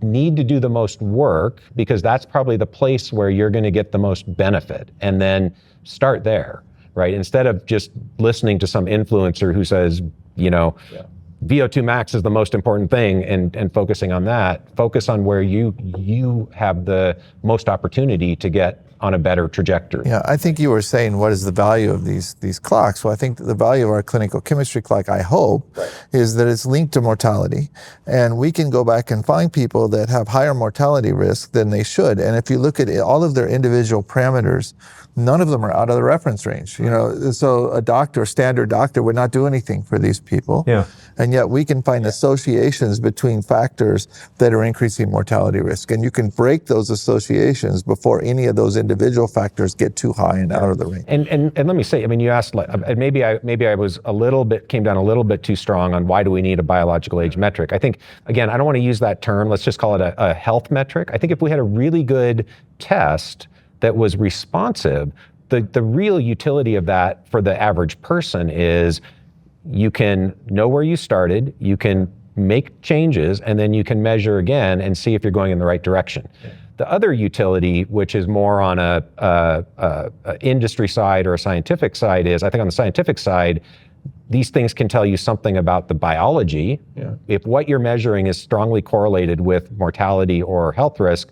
need to do the most work, because that's probably the place where you're going to get the most benefit, and then start there. Right? Instead of just listening to some influencer who says, VO2 max is the most important thing and focusing on that, focus on where you have the most opportunity to get on a better trajectory.
Yeah, I think you were saying, what is the value of these clocks? Well, I think the value of our clinical chemistry clock, I hope, is that it's linked to mortality. And we can go back and find people that have higher mortality risk than they should. And if you look at all of their individual parameters, none of them are out of the reference range. So a standard doctor would not do anything for these people.
Yeah.
And yet we can find associations between factors that are increasing mortality risk. And you can break those associations before any of those individual factors get too high and out of the range.
And let me say, you asked, maybe I was came down a little bit too strong on why do we need a biological age metric. I think, again, I don't want to use that term. Let's just call it a health metric. I think if we had a really good test that was responsive, the real utility of that for the average person is you can know where you started, you can make changes, and then you can measure again and see if you're going in the right direction. The other utility, which is more on a industry side or a scientific side, is I think on the scientific side, these things can tell you something about the biology. If what you're measuring is strongly correlated with mortality or health risk,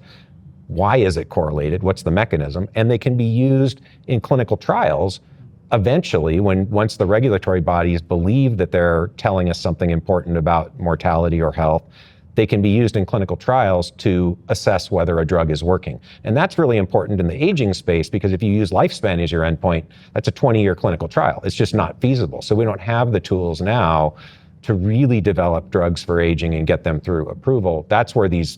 why is it correlated? What's the mechanism? And they can be used in clinical trials eventually once the regulatory bodies believe that they're telling us something important about mortality or health. They can be used in clinical trials to assess whether a drug is working. And that's really important in the aging space, because if you use lifespan as your endpoint, that's a 20-year clinical trial. It's just not feasible. So we don't have the tools now to really develop drugs for aging and get them through approval. That's where these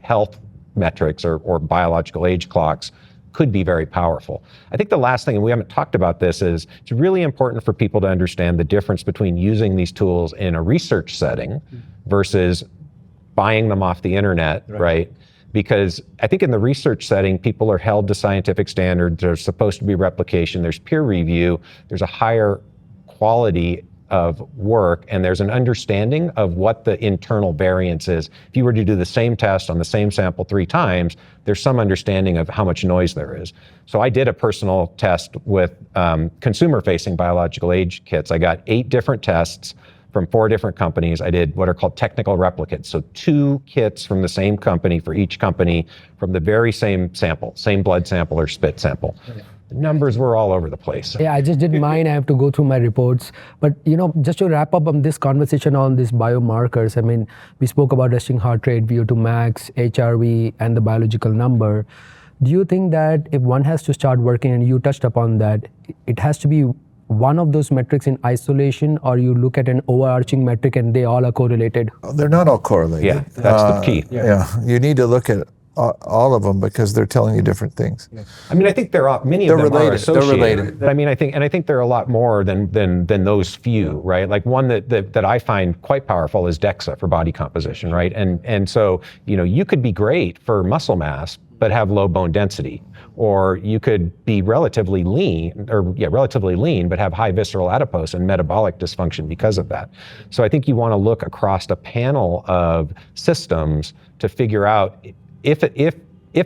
health metrics or biological age clocks could be very powerful. I think the last thing, and we haven't talked about this, is it's really important for people to understand the difference between using these tools in a research setting versus buying them off the internet, right? Because I think in the research setting, people are held to scientific standards. There's supposed to be replication, there's peer review, there's a higher quality of work, and there's an understanding of what the internal variance is. If you were to do the same test on the same sample 3 times, there's some understanding of how much noise there is. So I did a personal test with consumer-facing biological age kits. I got 8 different tests from 4 different companies. I did what are called technical replicates. So 2 kits from the same company for each company from the very same sample, same blood sample or spit sample. The numbers were all over the place.
Yeah, I just did mine. I have to go through my reports. But just to wrap up on this conversation on these biomarkers, we spoke about resting heart rate, VO2 max, HRV, and the biological number. Do you think that if one has to start working, and you touched upon that, it has to be one of those metrics in isolation, or you look at an overarching metric and they all are correlated?
They're not all correlated.
Yeah, that's the key.
You need to look at all of them because they're telling you different things.
I think many of them
related.
are associated.
They're related.
But I think there are a lot more than those few, right? Like one that I find quite powerful is DEXA for body composition, right? And so you could be great for muscle mass but have low bone density, or you could be relatively lean but have high visceral adipose and metabolic dysfunction because of that. So I think you want to look across a panel of systems to figure out, if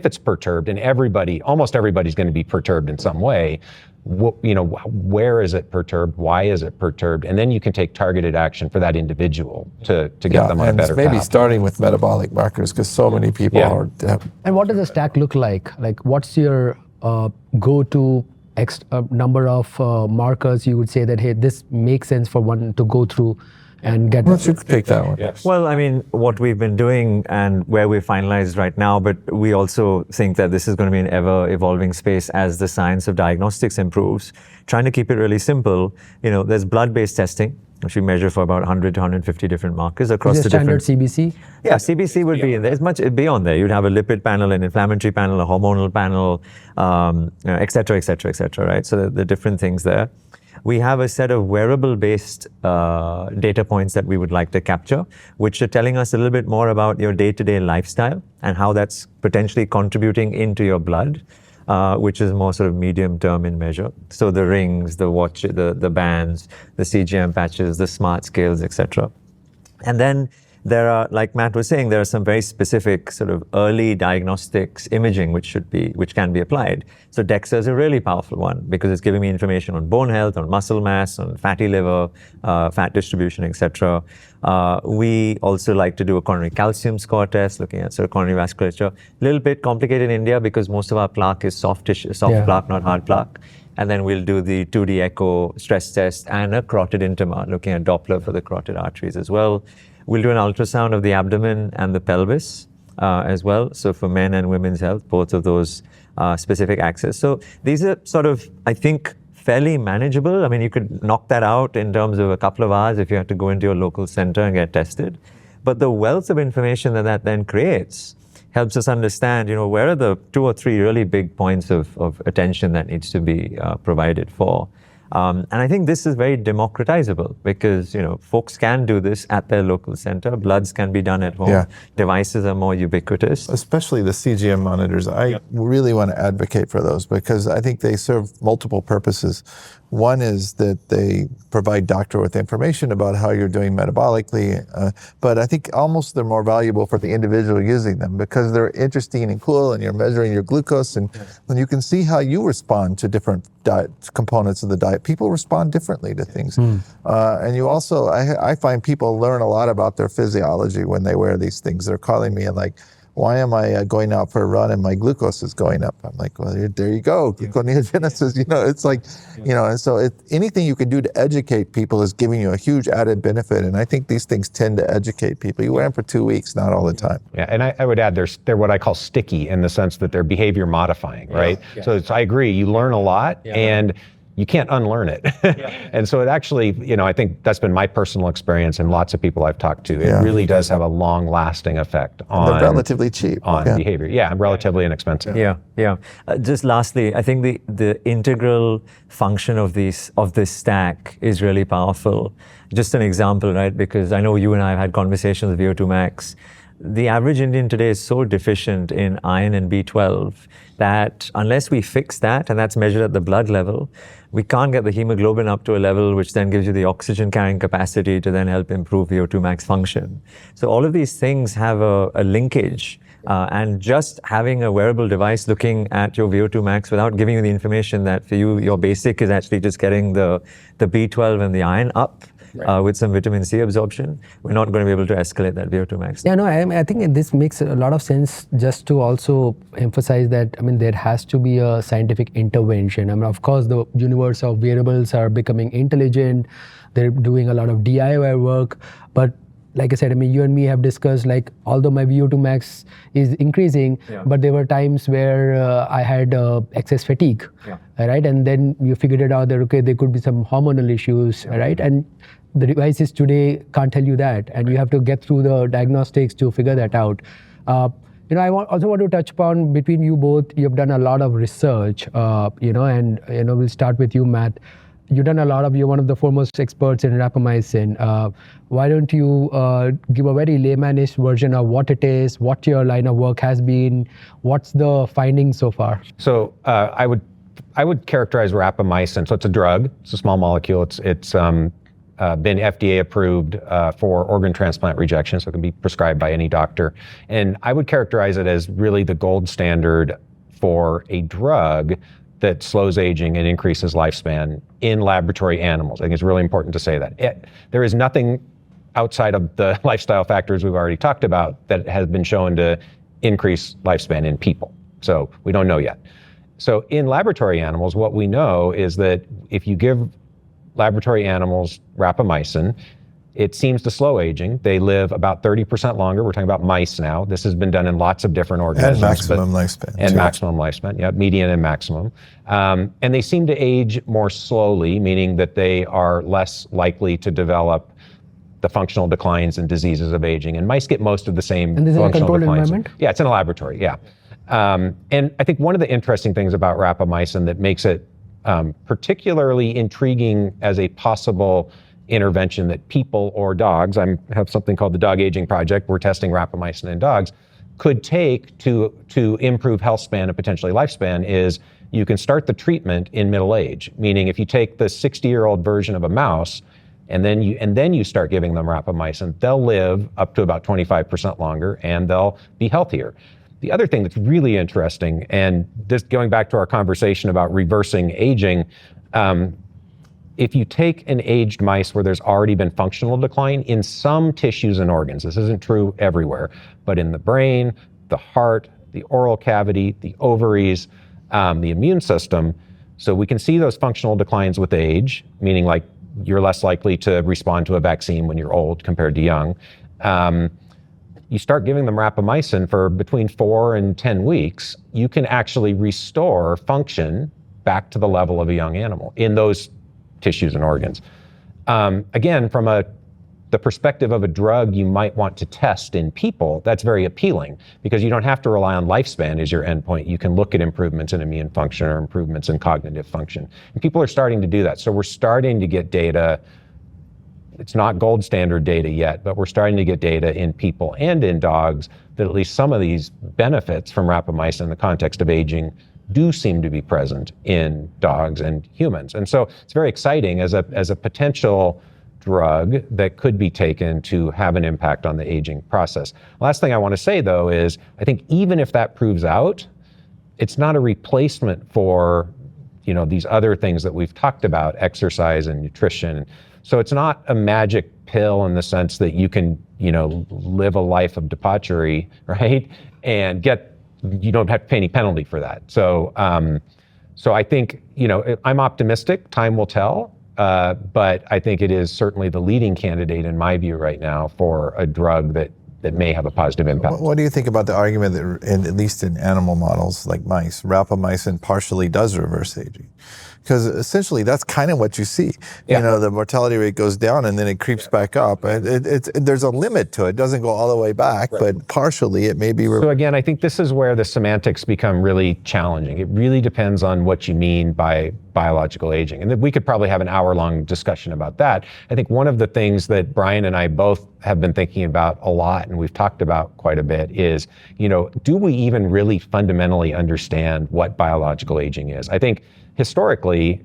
it's perturbed, and almost everybody's going to be perturbed in some way, where is it perturbed? Why is it perturbed? And then you can take targeted action for that individual to get them on a better path.
And maybe starting with metabolic markers, because so many people are.
And what does the stack look like? Like, what's your go-to number of markers you would say that, hey, this makes sense for one to go through and get?
Why don't you take that one?
Yes.
Well, I mean, what we've been doing and where we're finalized right now, but we also think that this is going to be an ever-evolving space as the science of diagnostics improves. Trying to keep it really simple, there's blood-based testing, which we measure for about 100 to 150 different markers across the
standard
different...
CBC?
Yeah, CBC would be in there. It's much beyond there. You'd have a lipid panel, an inflammatory panel, a hormonal panel, et cetera, et cetera, et cetera, right? So the different things there. We have a set of wearable-based data points that we would like to capture, which are telling us a little bit more about your day-to-day lifestyle and how that's potentially contributing into your blood, which is more sort of medium-term in measure. So the rings, the watch, the bands, the CGM patches, the smart scales, etc. And then there are, like Matt was saying, there are some very specific sort of early diagnostics imaging which can be applied. So DEXA is a really powerful one because it's giving me information on bone health, on muscle mass, on fatty liver, fat distribution, etc. We also like to do a coronary calcium score test, looking at sort of coronary vasculature. A little bit complicated in India because most of our plaque is soft plaque, not hard plaque. And then we'll do the 2D echo stress test and a carotid intima, looking at Doppler for the carotid arteries as well. We'll do an ultrasound of the abdomen and the pelvis as well. So for men and women's health, both of those specific axes. So these are sort of, I think, fairly manageable. I mean, you could knock that out in terms of a couple of hours if you had to go into your local center and get tested. But the wealth of information that then creates helps us understand, where are the 2 or 3 really big points of attention that needs to be provided for. And I think this is very democratizable because, folks can do this at their local center. Bloods can be done at home.
Yeah.
Devices are more ubiquitous.
Especially the CGM monitors. I really want to advocate for those because I think they serve multiple purposes. One is that they provide doctor with information about how you're doing metabolically, but I think almost they're more valuable for the individual using them because they're interesting and cool and you're measuring your glucose and you can see how you respond to different diet components of the diet. People respond differently to things. And you also, I find people learn a lot about their physiology when they wear these things. They're calling me and like, why am I going out for a run and my glucose is going up? I'm like, well, there you go, gluconeogenesis. It's like, and so anything you can do to educate people is giving you a huge added benefit. And I think these things tend to educate people. You wear them for 2 weeks, not all the time.
Yeah, and I would add they're what I call sticky in the sense that they're behavior modifying, right? Yeah. So I agree, you learn a lot and you can't unlearn it. And so it actually, I think that's been my personal experience and lots of people I've talked to. It really does have a long lasting effect on
they're relatively cheap
on behavior. Yeah, relatively inexpensive.
Yeah. Just lastly, I think the integral function of this stack is really powerful. Just an example, right? Because I know you and I have had conversations with VO2 max. The average Indian today is so deficient in iron and B12 that unless we fix that, and that's measured at the blood level, we can't get the hemoglobin up to a level which then gives you the oxygen carrying capacity to then help improve VO2 max function. So all of these things have a linkage. And just having a wearable device looking at your VO2 max without giving you the information that for you, your basic is actually just getting the B12 and the iron up, with some vitamin C absorption, we're not going to be able to escalate that VO2 max.
Yeah, no, I think this makes a lot of sense just to also emphasize that, there has to be a scientific intervention. Of course, the universe of wearables are becoming intelligent. They're doing a lot of DIY work. But like I said, you and me have discussed, although my VO2 max is increasing, but there were times where I had excess fatigue, right? And then you figured it out that, okay, there could be some hormonal issues, right? And the devices today can't tell you that. And you have to get through the diagnostics to figure that out. I also want to touch upon between you both, you've done a lot of research, and we'll start with you, Matt. You're one of the foremost experts in rapamycin. Why don't you give a very layman-ish version of what it is, what your line of work has been, what's the findings so far?
So I would characterize rapamycin. So it's a drug. It's a small molecule. It's been FDA approved for organ transplant rejection, so it can be prescribed by any doctor. And I would characterize it as really the gold standard for a drug that slows aging and increases lifespan in laboratory animals. I think it's really important to say that. There is nothing outside of the lifestyle factors we've already talked about that has been shown to increase lifespan in people. So we don't know yet. So in laboratory animals, what we know is that if you give laboratory animals rapamycin, it seems to slow aging. They live about 30% longer. We're talking about mice now. This has been done in lots of different organisms.
And maximum lifespan.
And maximum lifespan, yeah, median and maximum. And they seem to age more slowly, meaning that they are less likely to develop the functional declines and diseases of aging. And mice get most of the same
And this is in a
functional
controlled
declines.
environment?
Yeah, it's in a laboratory, yeah. And I think one of the interesting things about rapamycin that makes it particularly intriguing as a possible intervention that people or dogs, I have something called the Dog Aging Project, we're testing rapamycin in dogs, could take to improve health span and potentially lifespan is you can start the treatment in middle age, meaning if you take the 60-year-old version of a mouse and then you start giving them rapamycin, they'll live up to about 25% longer and they'll be healthier. The other thing that's really interesting, and just going back to our conversation about reversing aging, if you take an aged mice where there's already been functional decline in some tissues and organs, this isn't true everywhere, but in the brain, the heart, the oral cavity, the ovaries, the immune system, so we can see those functional declines with age, meaning like you're less likely to respond to a vaccine when you're old compared to young. You start giving them rapamycin for between 4 and 10 weeks, you can actually restore function back to the level of a young animal in those tissues and organs. Again, from the perspective of a drug you might want to test in people, that's very appealing because you don't have to rely on lifespan as your endpoint. You can look at improvements in immune function or improvements in cognitive function. And people are starting to do that. So we're starting to get data. It's not gold standard data yet, but we're starting to get data in people and in dogs that at least some of these benefits from rapamycin in the context of aging do seem to be present in dogs and humans. And so it's very exciting as a potential drug that could be taken to have an impact on the aging process. Last thing I want to say though is I think even if that proves out, it's not a replacement for these other things that we've talked about, exercise and nutrition. So it's not a magic pill in the sense that you can, live a life of debauchery, right? And you don't have to pay any penalty for that. So, so I think, I'm optimistic, time will tell, but I think it is certainly the leading candidate in my view right now for a drug that may have a positive impact.
What do you think about the argument that, at least in animal models like mice, rapamycin partially does reverse aging? Because essentially that's kind of what you see.
Yeah.
The mortality rate goes down and then it creeps back up. There's a limit to it. It doesn't go all the way back, right. But partially it may be.
So again, I think this is where the semantics become really challenging. It really depends on what you mean by biological aging. And we could probably have an hour-long discussion about that. I think one of the things that Brian and I both have been thinking about a lot, and we've talked about quite a bit, is, do we even really fundamentally understand what biological aging is? I think historically,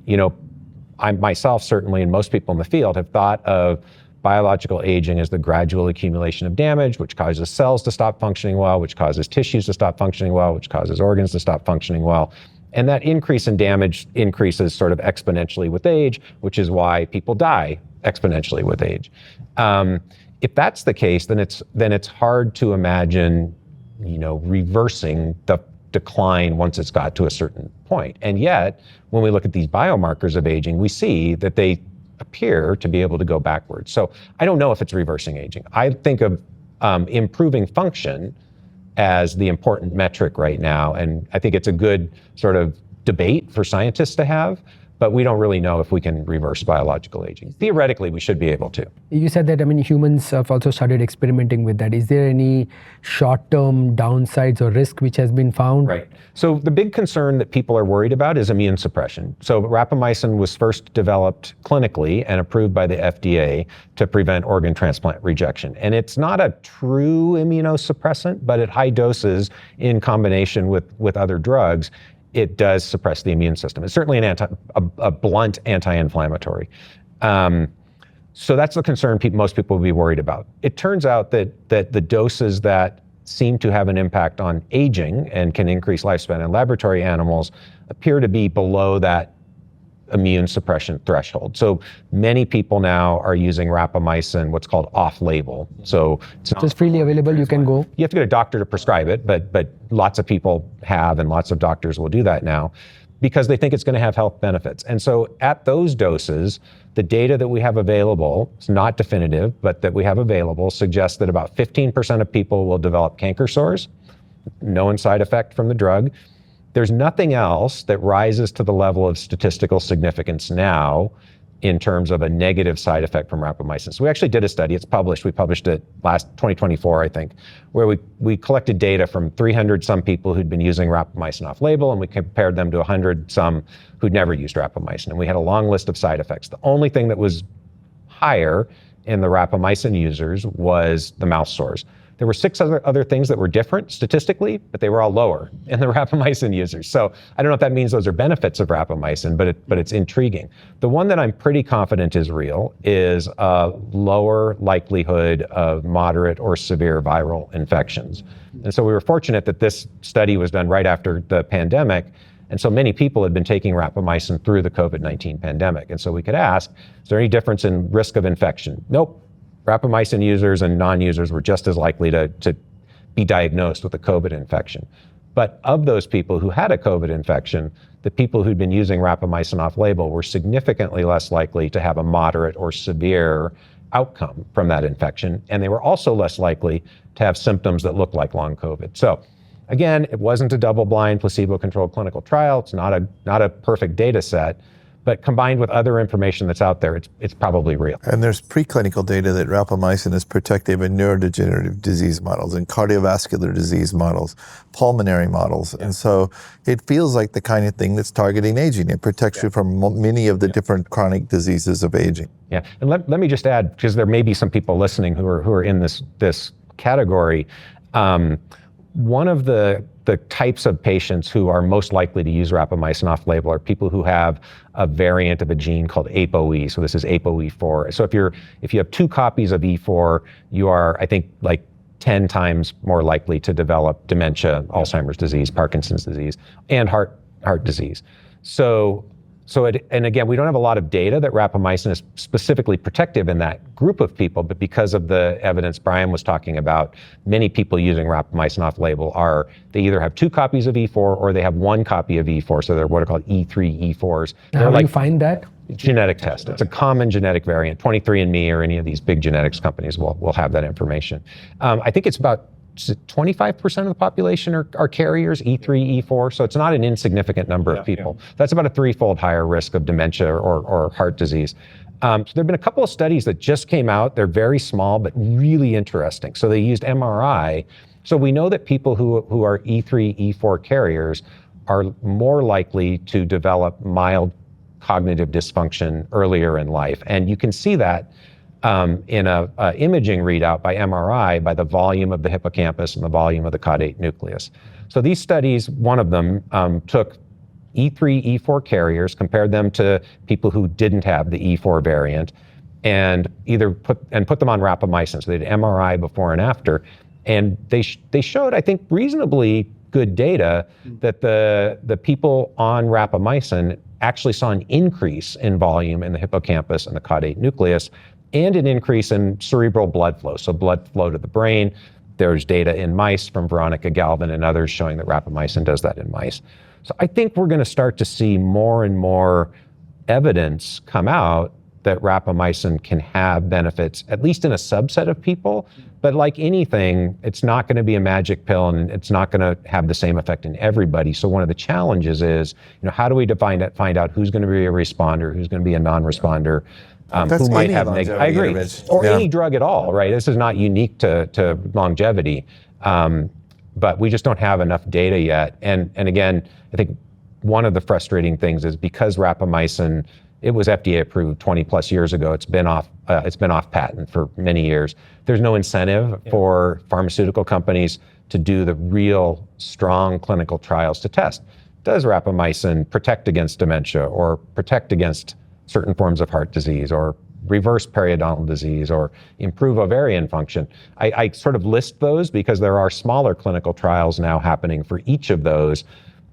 I myself certainly, and most people in the field have thought of biological aging as the gradual accumulation of damage, which causes cells to stop functioning well, which causes tissues to stop functioning well, which causes organs to stop functioning well. And that increase in damage increases sort of exponentially with age, which is why people die exponentially with age. If that's the case, then it's hard to imagine, reversing the decline once it's got to a certain point. And yet, when we look at these biomarkers of aging, we see that they appear to be able to go backwards. So I don't know if it's reversing aging. I think of improving function as the important metric right now. And I think it's a good sort of debate for scientists to have, but we don't really know if we can reverse biological aging. Theoretically, we should be able to.
You said that, humans have also started experimenting with that. Is there any short-term downsides or risk which has been found?
Right. So the big concern that people are worried about is immune suppression. So rapamycin was first developed clinically and approved by the FDA to prevent organ transplant rejection. And it's not a true immunosuppressant, but at high doses in combination with other drugs, it does suppress the immune system. It's certainly a blunt anti-inflammatory. So that's the concern most people would be worried about. It turns out that the doses that seem to have an impact on aging and can increase lifespan in laboratory animals appear to be below that immune suppression threshold. So many people now are using rapamycin, what's called off-label. So it's
Just freely available, you can go.
you have to get a doctor to prescribe it, but lots of people have, and lots of doctors will do that now because they think it's going to have health benefits. And so at those doses, the data that we have available, it's not definitive, but that we have available, suggests that about 15% of people will develop canker sores, no side effect from the drug. There's nothing else that rises to the level of statistical significance now in terms of a negative side effect from rapamycin. So we actually did a study, it's published, we published it last 2024, I think, where we collected data from 300 some people who'd been using rapamycin off-label, and we compared them to 100 some who'd never used rapamycin. And we had a long list of side effects. The only thing that was higher in the rapamycin users was the mouth sores. There were 6 other things that were different statistically, but they were all lower in the rapamycin users. So I don't know if that means those are benefits of rapamycin, but it's intriguing. The one that I'm pretty confident is real is a lower likelihood of moderate or severe viral infections. And so we were fortunate that this study was done right after the pandemic. And so many people had been taking rapamycin through the COVID-19 pandemic. And so we could ask, is there any difference in risk of infection? Nope. Rapamycin users and non-users were just as likely to be diagnosed with a COVID infection. But of those people who had a COVID infection, the people who'd been using rapamycin off-label were significantly less likely to have a moderate or severe outcome from that infection. And they were also less likely to have symptoms that looked like long COVID. So again, it wasn't a double-blind, placebo-controlled clinical trial. It's not a perfect data set. But combined with other information that's out there, it's probably real.
And there's preclinical data that rapamycin is protective in neurodegenerative disease models, in cardiovascular disease models, pulmonary models. And so it feels like the kind of thing that's targeting aging. It protects you from many of the different chronic diseases of aging.
Yeah, and let me just add, because there may be some people listening who are in this category. One of the types of patients who are most likely to use rapamycin off-label are people who have a variant of a gene called ApoE. So this is ApoE4. So if you have 2 copies of E4, you are, I think, like 10 times more likely to develop dementia, Alzheimer's disease, Parkinson's disease, and heart disease. And again, we don't have a lot of data that rapamycin is specifically protective in that group of people, but because of the evidence Brian was talking about, many people using rapamycin off-label they either have 2 copies of E4 or they have 1 copy of E4, so they're what are called E3, E4s.
How do you find that?
Genetic test. It's a common genetic variant. 23andMe or any of these big genetics companies will have that information. I think it's about 25% of the population are carriers, E3, E4, so it's not an insignificant number of people. That's about a 3-fold higher risk of dementia or heart disease. So there have been a couple of studies that just came out. They're very small, but really interesting. So they used MRI. So we know that people who are E3, E4 carriers are more likely to develop mild cognitive dysfunction earlier in life. And you can see that in a imaging readout by MRI by the volume of the hippocampus and the volume of the caudate nucleus. So these studies, one of them took E3, E4 carriers, compared them to people who didn't have the E4 variant, and put them on rapamycin. So they did MRI before and after, and they showed, I think, reasonably good data that the people on rapamycin actually saw an increase in volume in the hippocampus and the caudate nucleus, and an increase in cerebral blood flow, so blood flow to the brain. There's data in mice from Veronica Galvin and others showing that rapamycin does that in mice. So I think we're going to start to see more and more evidence come out that rapamycin can have benefits, at least in a subset of people. But like anything, it's not going to be a magic pill, and it's not going to have the same effect in everybody. So one of the challenges is, how do we find out who's going to be a responder, who's going to be a non-responder? Who might have negative. I agree. Or any drug at all, right? This is not unique to longevity, but we just don't have enough data yet. And again, I think one of the frustrating things is because rapamycin, it was FDA approved 20 plus years ago. It's been off patent for many years. There's no incentive for pharmaceutical companies to do the real strong clinical trials to test. Does rapamycin protect against dementia or protect against certain forms of heart disease or reverse periodontal disease or improve ovarian function. I sort of list those because there are smaller clinical trials now happening for each of those.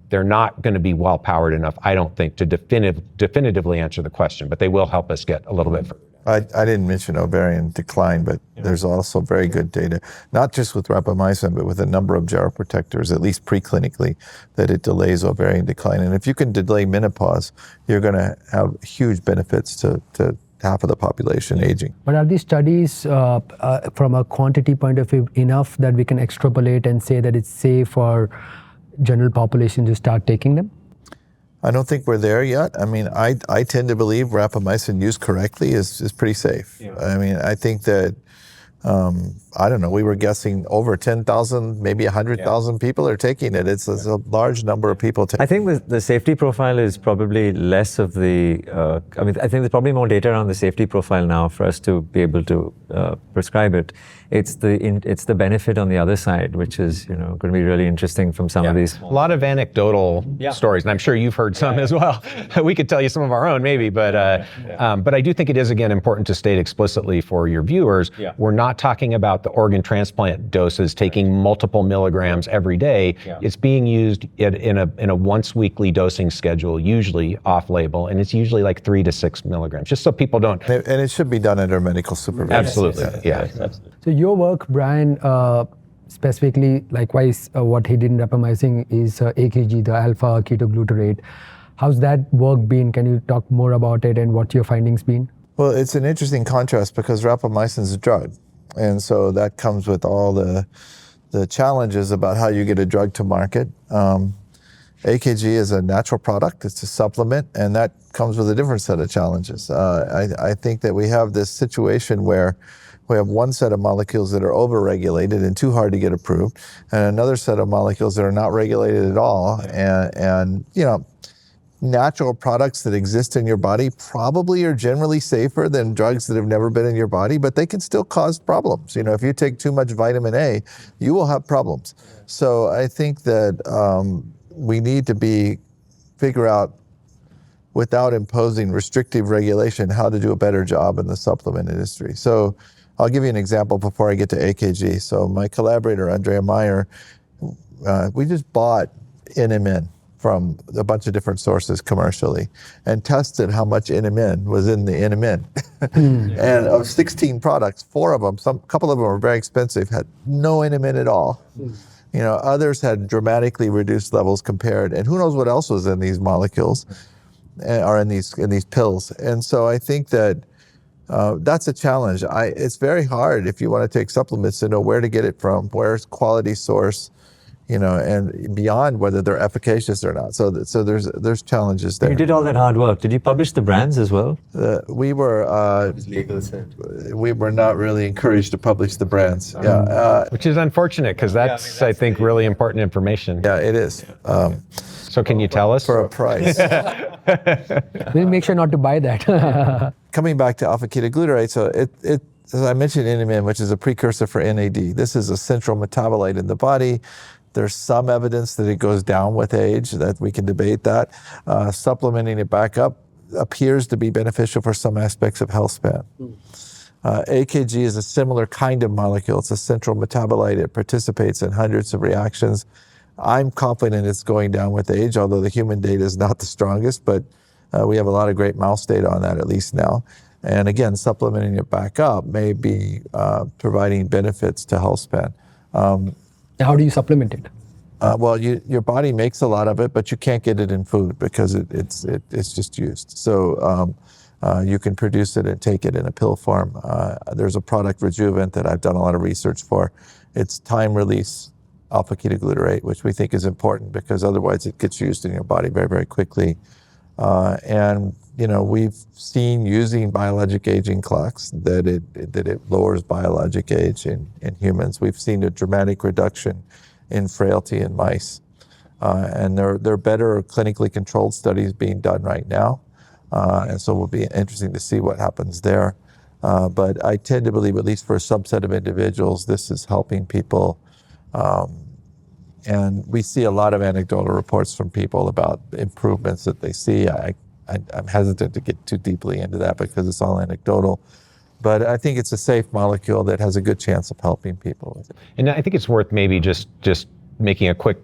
They're not going to be well powered enough, I don't think, to definitively answer the question, but they will help us get a little bit further.
I didn't mention ovarian decline, but there's also very good data, not just with rapamycin, but with a number of geroprotectors, at least preclinically, that it delays ovarian decline. And if you can delay menopause, you're going to have huge benefits to half of the population aging.
But are these studies, from a quantity point of view, enough that we can extrapolate and say that it's safe for general population to start taking them?
I don't think we're there yet. I mean, I tend to believe rapamycin used correctly is pretty safe. Yeah. I mean, I think that, I don't know, we were guessing over 10,000, maybe 100,000 people are taking it. It's a large number of people taking it.
I think the safety profile is probably less of the, I think there's probably more data around the safety profile now for us to be able to prescribe it. It's the benefit on the other side, which is going to be really interesting from some of these.
A lot of anecdotal stories, and I'm sure you've heard some as well. We could tell you some of our own, maybe, but I do think it is, again, important to state explicitly for your viewers, we're not talking about the organ transplant doses taking multiple milligrams every day. It's being used in a once weekly dosing schedule, usually off-label, and it's usually like 3 to 6 milligrams, just so people don't.
And it should be done under medical supervision.
Absolutely,
So your work, Brian, specifically, likewise, what he did in rapamycin is AKG, the alpha ketoglutarate. How's that work been? Can you talk more about it and what your findings been?
Well, it's an interesting contrast because rapamycin is a drug. And so that comes with all the challenges about how you get a drug to market. AKG is a natural product, it's a supplement, and that comes with a different set of challenges. I think that we have this situation where we have one set of molecules that are overregulated and too hard to get approved, and another set of molecules that are not regulated at all. And natural products that exist in your body probably are generally safer than drugs that have never been in your body, but they can still cause problems. If you take too much vitamin A, you will have problems. So I think that we need to figure out, without imposing restrictive regulation, how to do a better job in the supplement industry. So I'll give you an example before I get to AKG. So my collaborator, Andrea Meyer, we just bought NMN from a bunch of different sources commercially and tested how much NMN was in the NMN. And of 16 products, 4 of them, a couple of them were very expensive, had no NMN at all. Others had dramatically reduced levels compared, and who knows what else was in these molecules or in these pills. And so I think that that's a challenge. It's very hard if you want to take supplements to know where to get it from, where's quality source, and beyond whether they're efficacious or not. So there's challenges there.
You did all that hard work. Did you publish the brands as well?
We were not really encouraged to publish the brands.
Which is unfortunate because that's, I think, really important information.
Yeah, it is.
So can you tell us?
For a price.
We'll make sure not to buy that.
Coming back to alpha ketoglutarate, so it as I mentioned, NMN, which is a precursor for NAD. This is a central metabolite in the body. There's some evidence that it goes down with age, that we can debate that. Supplementing it back up appears to be beneficial for some aspects of health span. AKG is a similar kind of molecule. It's a central metabolite. It participates in hundreds of reactions. I'm confident it's going down with age, although the human data is not the strongest, but we have a lot of great mouse data on that at least now. And again, supplementing it back up may be providing benefits to health span.
How do you supplement it?
Well, your body makes a lot of it, but you can't get it in food because it's just used. So you can produce it and take it in a pill form. There's a product, Rejuvent, that I've done a lot of research for. It's time-release alpha ketoglutarate, which we think is important because otherwise it gets used in your body very, very quickly. And we've seen using biologic aging clocks that it lowers biologic age in humans. We've seen a dramatic reduction in frailty in mice. And there are better clinically controlled studies being done right now. And so it will be interesting to see what happens there. But I tend to believe, at least for a subset of individuals, this is helping people. And we see a lot of anecdotal reports from people about improvements that they see. I'm hesitant to get too deeply into that because it's all anecdotal. But I think it's a safe molecule that has a good chance of helping people with it.
And I think it's worth maybe just making a quick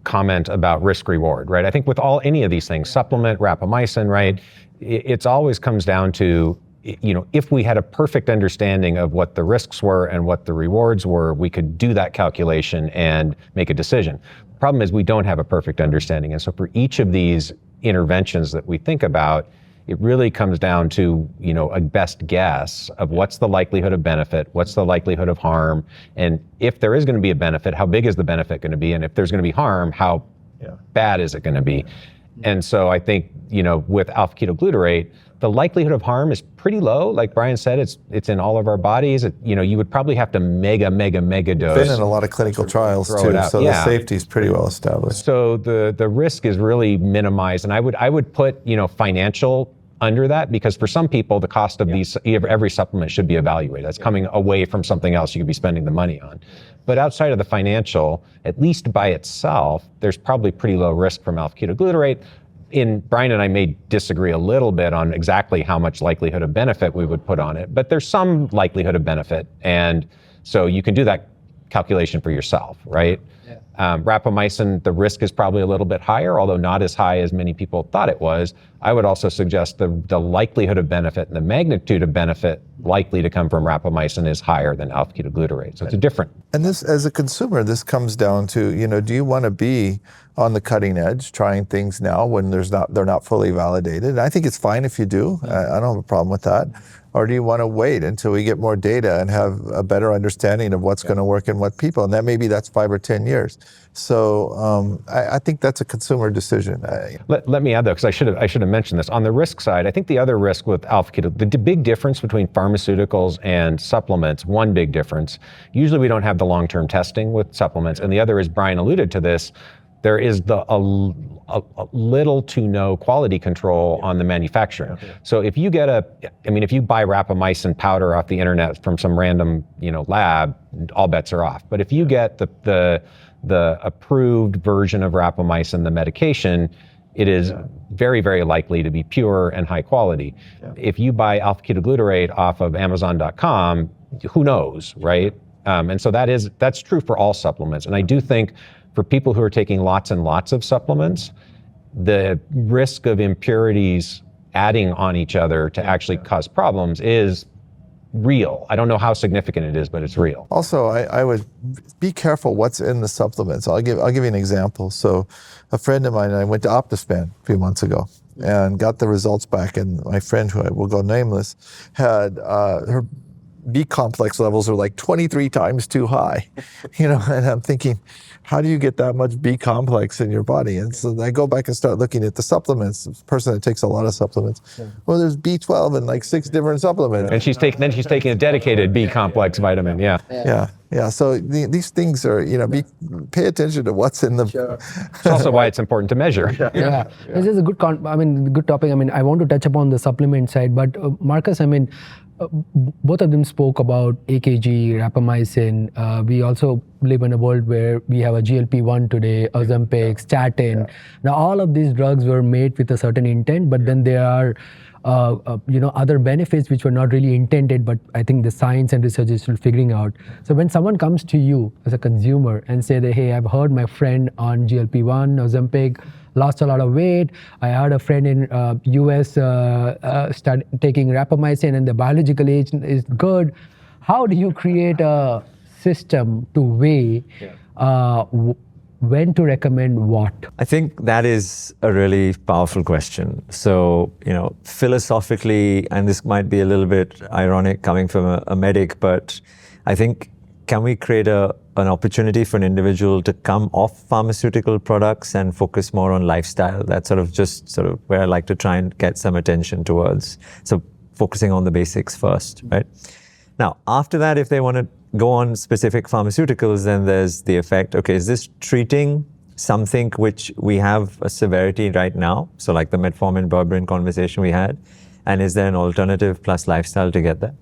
comment about risk reward, right? I think with any of these things, supplement, rapamycin, right? It's always comes down to, if we had a perfect understanding of what the risks were and what the rewards were, we could do that calculation and make a decision. The problem is we don't have a perfect understanding. And so for each of these interventions that we think about, it really comes down to, a best guess of what's the likelihood of benefit, what's the likelihood of harm, and if there is going to be a benefit, how big is the benefit going to be, and if there's going to be harm, how bad is it going to be? And so I think, with alpha-ketoglutarate, the likelihood of harm is pretty low. Like Brian said, it's in all of our bodies. You would probably have to mega dose.
Been in a lot of clinical trials too, so the safety is pretty well established.
So the risk is really minimized, and I would put financial under that, because for some people the cost of every supplement should be evaluated. That's coming away from something else you could be spending the money on. But outside of the financial, at least by itself, there's probably pretty low risk from alpha-ketoglutarate. Brian and I may disagree a little bit on exactly how much likelihood of benefit we would put on it, but there's some likelihood of benefit, and so you can do that calculation for yourself, right? Rapamycin, the risk is probably a little bit higher, although not as high as many people thought it was. I would also suggest the likelihood of benefit and the magnitude of benefit likely to come from rapamycin is higher than alpha-ketoglutarate. So it's a different.
And this, as a consumer, this comes down to, do you want to be on the cutting edge, trying things now when they're not fully validated? And I think it's fine if you do. I don't have a problem with that. Or do you want to wait until we get more data and have a better understanding of what's going to work in what people? And maybe that's 5 or 10 years. So I think that's a consumer decision.
Let me add though, because I should have mentioned this. On the risk side, I think the other risk with alpha-ketoglutarate, the big difference between pharmaceuticals and supplements, one big difference, usually we don't have the long-term testing with supplements, and the other is, Brian alluded to this, there is a little to no quality control on the manufacturing. Okay. So if you if you buy rapamycin powder off the internet from some random, lab, all bets are off. But if you get the approved version of rapamycin, the medication, it is very, very likely to be pure and high quality. Yeah. If you buy alpha-ketoglutarate off of Amazon.com, who knows, right? And so that's true for all supplements. And I do think for people who are taking lots and lots of supplements, the risk of impurities adding on each other to actually cause problems is real. I don't know how significant it is, but it's real.
Also, I would be careful what's in the supplements. I'll give you an example. So a friend of mine and I went to OptiSpan a few months ago and got the results back, and my friend, who I will go nameless, had her B complex levels are like 23 times too high, and I'm thinking, how do you get that much B complex in your body? And so I go back and start looking at the supplements. This person that takes a lot of supplements. Well, there's B12 in like 6 different supplements.
And she's taking a dedicated B complex vitamin. Yeah.
So these things are, pay attention to what's in them.
Sure. It's also why it's important to measure.
Yeah. This is a good good topic. I want to touch upon the supplement side, but Marcus, both of them spoke about AKG, rapamycin. We also live in a world where we have a GLP-1 today, Ozempic, statin. Yeah. Now, all of these drugs were made with a certain intent, but then there are other benefits which were not really intended, but I think the science and research is still figuring out. So when someone comes to you as a consumer and say that, hey, I've heard my friend on GLP-1, Ozempic, lost a lot of weight. I had a friend in US start taking rapamycin and the biological age is good. How do you create a system to weigh when to recommend what? I
think that is a really powerful question. So, philosophically, and this might be a little bit ironic coming from a medic, but I think, can we create an opportunity for an individual to come off pharmaceutical products and focus more on lifestyle? That's sort of where I like to try and get some attention towards. So focusing on the basics first, right? Now, after that, if they want to go on specific pharmaceuticals, then there's the effect, okay, is this treating something which we have a severity right now? So like the metformin berberine conversation we had, and is there an alternative plus lifestyle to get there?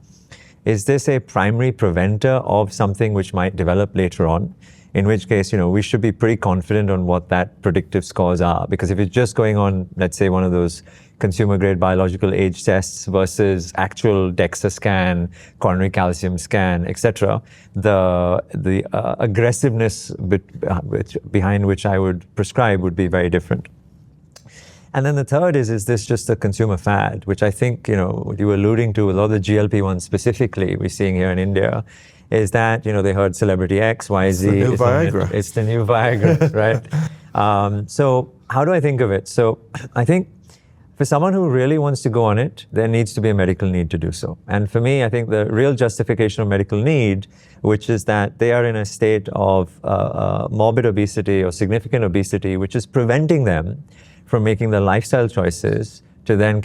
Is this a primary preventer of something which might develop later on? In which case, we should be pretty confident on what that predictive scores are. Because if it's just going on, let's say, one of those consumer-grade biological age tests versus actual DEXA scan, coronary calcium scan, etc., the aggressiveness behind which I would prescribe would be very different. And then the third is this just a consumer fad, which I think, what you were alluding to, a lot of the GLP-1 specifically we're seeing here in India, is that, they heard celebrity X, Y, Z.
It's the new Viagra.
It's the new Viagra, right? So how do I think of it? So I think for someone who really wants to go on it, there needs to be a medical need to do so. And for me, I think the real justification of medical need, which is that they are in a state of morbid obesity or significant obesity, which is preventing them from making the lifestyle choices to then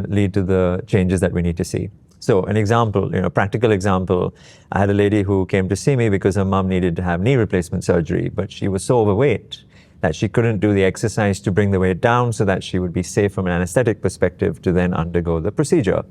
lead to the changes that we need to see. So an example, practical example, I had a lady who came to see me because her mom needed to have knee replacement surgery, but she was so overweight that she couldn't do the exercise to bring the weight down so that she would be safe from an anesthetic perspective to then undergo the procedure.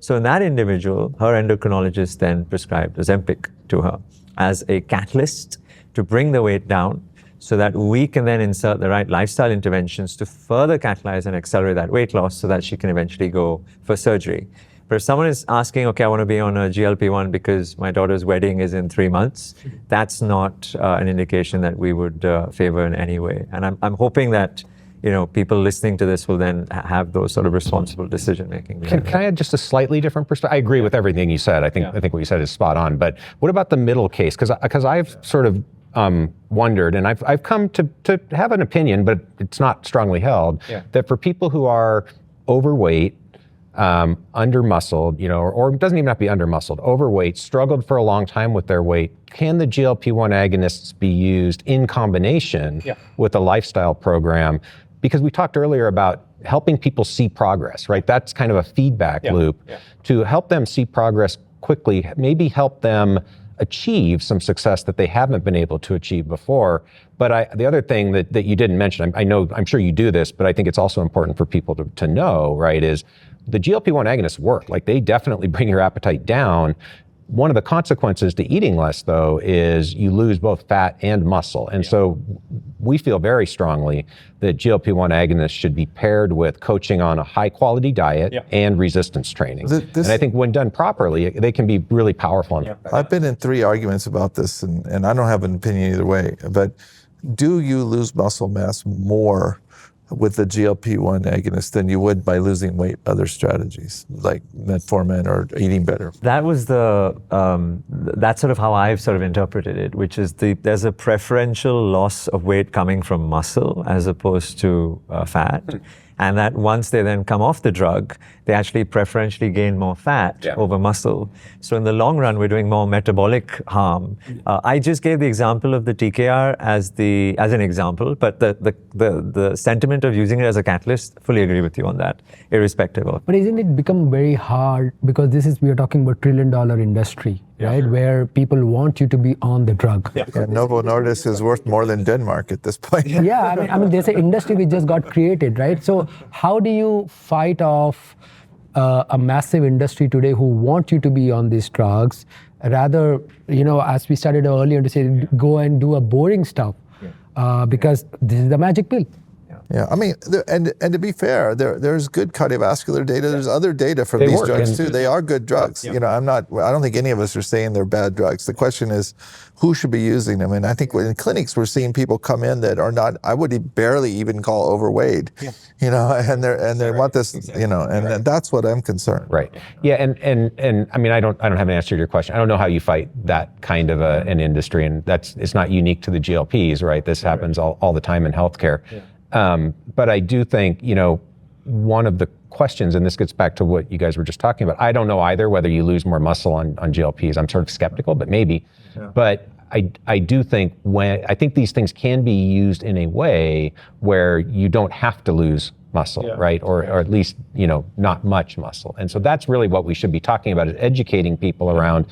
So in that individual, her endocrinologist then prescribed Ozempic to her as a catalyst to bring the weight down, so that we can then insert the right lifestyle interventions to further catalyze and accelerate that weight loss so that she can eventually go for surgery. But if someone is asking, okay, I want to be on a GLP-1 because my daughter's wedding is in 3 months, that's not an indication that we would favor in any way. And I'm hoping that people listening to this will then have those sort of responsible decision-making.
Can I add just a slightly different perspective? I agree with everything you said. I think what you said is spot on. But what about the middle case? Because I've sort of wondered, and I've come to have an opinion, but it's not strongly held, that for people who are overweight, under-muscled, or it doesn't even have to be under-muscled, overweight, struggled for a long time with their weight, can the GLP-1 agonists be used in combination with a lifestyle program? Because we talked earlier about helping people see progress, right? That's kind of a feedback loop to help them see progress quickly, maybe help them achieve some success that they haven't been able to achieve before. But the other thing that you didn't mention, I'm sure you do this, but I think it's also important for people to know, right, is the GLP-1 agonists work. Like, they definitely bring your appetite down. One of the consequences to eating less, though, is you lose both fat and muscle. And so we feel very strongly that GLP-1 agonists should be paired with coaching on a high-quality diet and resistance training. And I think when done properly, they can be really powerful.
I've been in 3 arguments about this, and I don't have an opinion either way. But do you lose muscle mass more with the GLP-1 agonist than you would by losing weight other strategies like metformin or eating better?
That was that's sort of how I've sort of interpreted it, which is there's a preferential loss of weight coming from muscle as opposed to fat. And that once they then come off the drug, they actually preferentially gain more fat over muscle. So in the long run, we're doing more metabolic harm. I just gave the example of the TKR as an example, but the sentiment of using it as a catalyst, fully agree with you on that, irrespective of.
But isn't it become very hard, because we are talking about $1 trillion industry, right? Where people want you to be on the drug.
Novo Nordisk is worth more than Denmark at this point.
I mean, there's an industry which just got created, right? So how do you fight off a massive industry today who want you to be on these drugs, rather, as we started earlier to say, go and do a boring stuff, because this is the magic pill.
Yeah, I mean, and to be fair, there's good cardiovascular data. There's other data from these drugs too. They are good drugs. I don't think any of us are saying they're bad drugs. The question is, who should be using them? And I think in clinics we're seeing people come in that are not, I would barely even call overweight. And they want this, and that's what I'm concerned.
Right. Yeah, and I mean, I don't have an answer to your question. I don't know how you fight that kind of an industry, and it's not unique to the GLPs, right? This happens all the time in healthcare. But I do think, one of the questions, and this gets back to what you guys were just talking about, I don't know either whether you lose more muscle on GLPs. I'm sort of skeptical, but maybe. Yeah. But I do think I think these things can be used in a way where you don't have to lose muscle, right? Or at least, not much muscle. And so that's really what we should be talking about, is educating people around,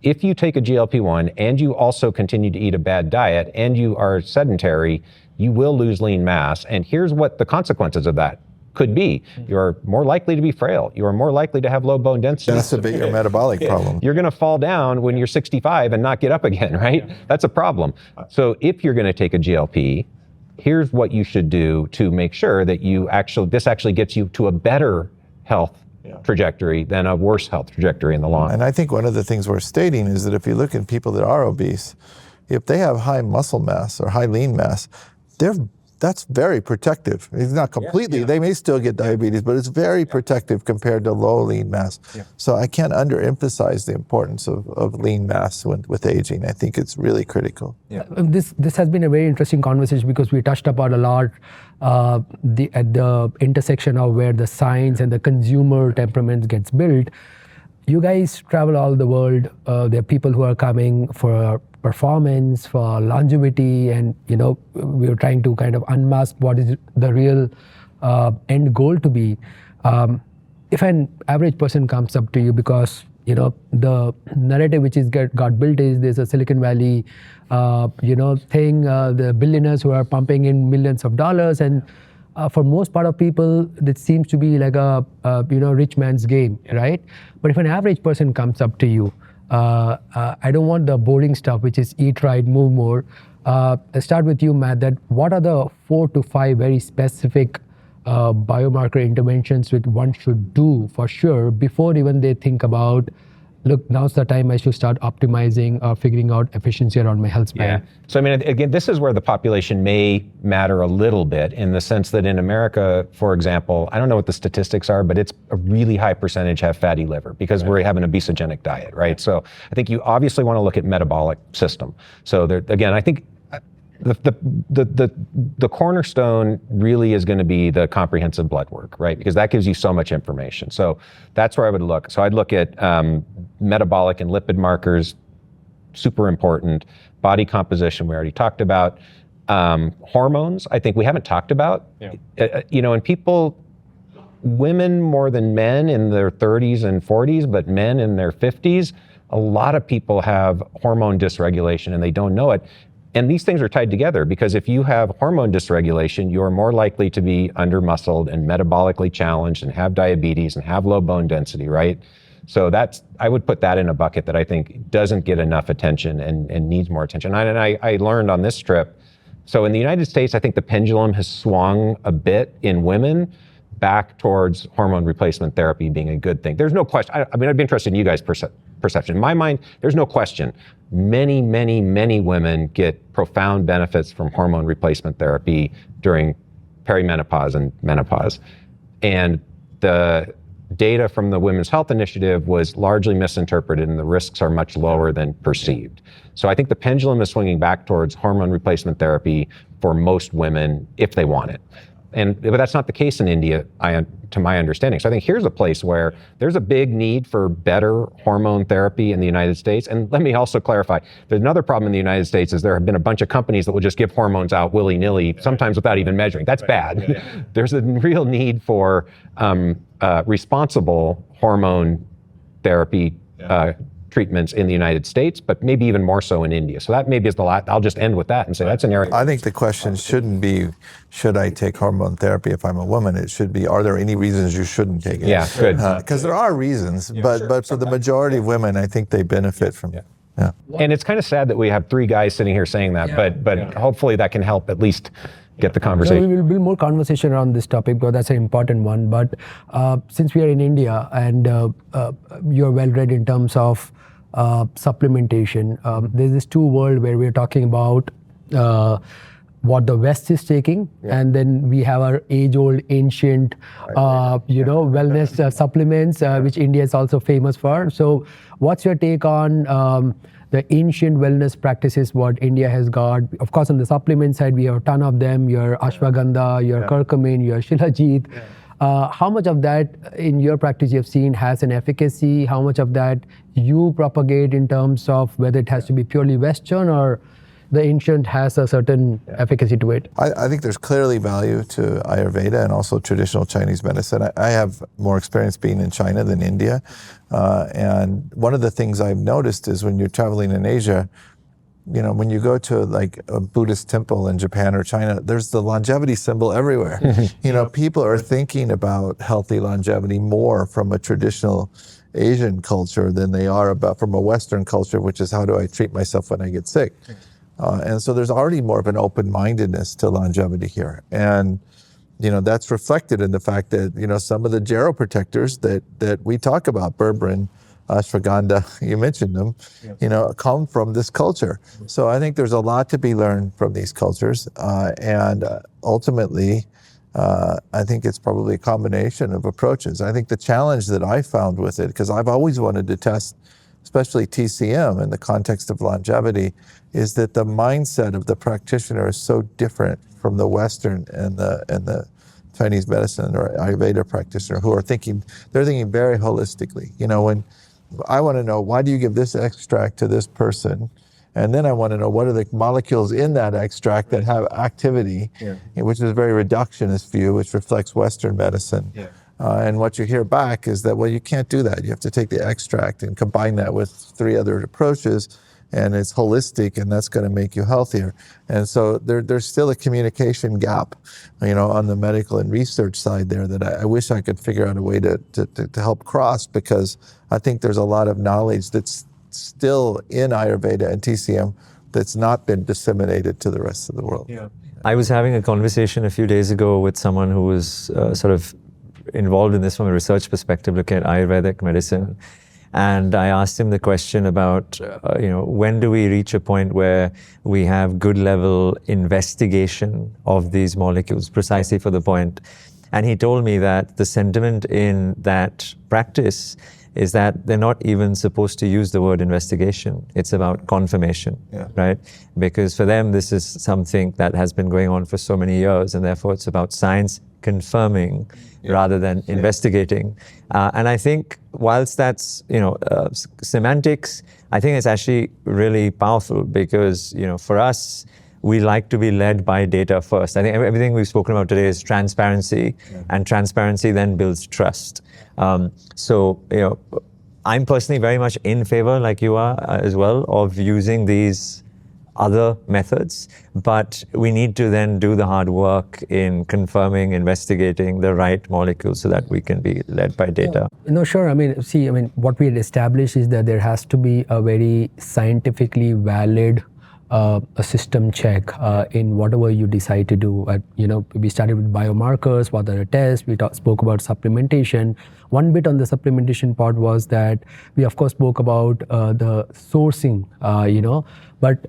if you take a GLP-1 and you also continue to eat a bad diet and you are sedentary, you will lose lean mass. And here's what the consequences of that could be. You're more likely to be frail. You are more likely to have low bone density.
That's a bit your metabolic problem.
You're going to fall down when you're 65 and not get up again, right? That's a problem. So if you're going to take a GLP, here's what you should do to make sure that this actually gets you to a better health trajectory than a worse health trajectory in the long run.
And I think one of the things we're stating is that if you look at people that are obese, if they have high muscle mass or high lean mass, that's very protective. It's not completely, they may still get diabetes, but it's very protective compared to low lean mass. Yeah. So I can't underemphasize the importance of lean mass with aging. I think it's really critical.
Yeah. This has been a very interesting conversation because we touched about a lot at the intersection of where the science and the consumer temperament gets built. You guys travel all the world. There are people who are coming for performance, for longevity, and we're trying to kind of unmask what is the real end goal to be. If an average person comes up to you because the narrative which is got built is there's a Silicon Valley thing, the billionaires who are pumping in millions of dollars, and for most part of people, it seems to be like a rich man's game, right? But if an average person comes up to you, I don't want the boring stuff, which is eat right, move more. Let's start with you, Matt. That what are the 4 to 5 very specific biomarker interventions which one should do for sure before even they think about, look, now's the time I should start optimizing or figuring out efficiency around my health span.
Yeah. So I mean, again, this is where the population may matter a little bit in the sense that in America, for example, I don't know what the statistics are, but it's a really high percentage have fatty liver because we have an obesogenic diet, right? So I think you obviously want to look at metabolic system. So there, again, I think the cornerstone really is going to be the comprehensive blood work, right? Because that gives you so much information. So that's where I would look. So I'd look at metabolic and lipid markers, super important. Body composition, we already talked about. Hormones, I think we haven't talked about. Yeah. And people, women more than men in their 30s and 40s, but men in their 50s, a lot of people have hormone dysregulation and they don't know it. And these things are tied together because if you have hormone dysregulation, you're more likely to be under-muscled and metabolically challenged and have diabetes and have low bone density, right? So I would put that in a bucket that I think doesn't get enough attention and needs more attention. And I learned on this trip, so in the United States, I think the pendulum has swung a bit in women back towards hormone replacement therapy being a good thing. There's no question. I mean, I'd be interested in you guys' perception. In my mind, there's no question. Many, many, many women get profound benefits from hormone replacement therapy during perimenopause and menopause. And the data from the Women's Health Initiative was largely misinterpreted and the risks are much lower than perceived. So I think the pendulum is swinging back towards hormone replacement therapy for most women if they want it. But that's not the case in India, to my understanding. So I think here's a place where there's a big need for better hormone therapy in the United States. And let me also clarify, there's another problem in the United States is there have been a bunch of companies that will just give hormones out willy-nilly, sometimes without even measuring. That's bad. Yeah. There's a real need for responsible hormone therapy treatments in the United States, but maybe even more so in India. So that maybe is the last. I'll just end with that and say that's an area.
I think the question shouldn't be, should I take hormone therapy if I'm a woman? It should be, are there any reasons you shouldn't take it?
Yeah, good.
Because there are reasons, but for the majority of women, I think they benefit from it. Yeah.
And it's kind of sad that we have 3 guys sitting here saying that, but hopefully that can help at least get the conversation.
So we will build more conversation around this topic because that's an important one. But since we are in India and you're well read in terms of supplementation, there's this 2 world where we're talking about what the West is taking, and then we have our age-old, ancient, wellness supplements, which India is also famous for. So, what's your take on the ancient wellness practices? What India has got? Of course, on the supplement side, we have a ton of them. Your ashwagandha, your curcumin, your shilajit. How much of that in your practice you have seen has an efficacy? How much of that you propagate in terms of whether it has to be purely Western or the ancient has a certain efficacy to it?
I think there's clearly value to Ayurveda and also traditional Chinese medicine. I have more experience being in China than India. And one of the things I've noticed is when you're traveling in Asia, when you go to like a Buddhist temple in Japan or China, there's the longevity symbol everywhere. People are thinking about healthy longevity more from a traditional Asian culture than they are about from a Western culture, which is how do I treat myself when I get sick? And so there's already more of an open-mindedness to longevity here. And that's reflected in the fact that, some of the geroprotectors that we talk about, berberine, ashwagandha, you mentioned them, come from this culture. So I think there's a lot to be learned from these cultures. And ultimately, I think it's probably a combination of approaches. I think the challenge that I found with it, because I've always wanted to test, especially TCM in the context of longevity, is that the mindset of the practitioner is so different from the Western and the Chinese medicine or Ayurveda practitioner who are thinking very holistically. When I want to know, why do you give this extract to this person? And then I want to know, what are the molecules in that extract that have activity, which is a very reductionist view, which reflects Western medicine. And what you hear back is that, well, you can't do that. You have to take the extract and combine that with 3 other approaches, and it's holistic, and that's going to make you healthier. And so there's still a communication gap, on the medical and research side there that I wish I could figure out a way to help cross, because I think there's a lot of knowledge that's still in Ayurveda and TCM that's not been disseminated to the rest of the world.
I was having a conversation a few days ago with someone who was sort of involved in this from a research perspective, looking at Ayurvedic medicine. And I asked him the question about, when do we reach a point where we have good level investigation of these molecules, precisely for the point. And he told me that the sentiment in that practice is that they're not even supposed to use the word investigation. It's about confirmation, right? Because for them, this is something that has been going on for so many years, and therefore it's about science confirming rather than investigating. And I think whilst that's, semantics, I think it's actually really powerful because, for us, we like to be led by data first. I think everything we've spoken about today is transparency, and transparency then builds trust. So, I'm personally very much in favor, like you are as well, of using these other methods, but we need to then do the hard work in confirming, investigating the right molecules so that we can be led by data.
No, sure. What we had established is that there has to be a very scientifically valid a system check in whatever you decide to do. We started with biomarkers, what are the tests, we spoke about supplementation. One bit on the supplementation part was that we of course spoke about the sourcing, but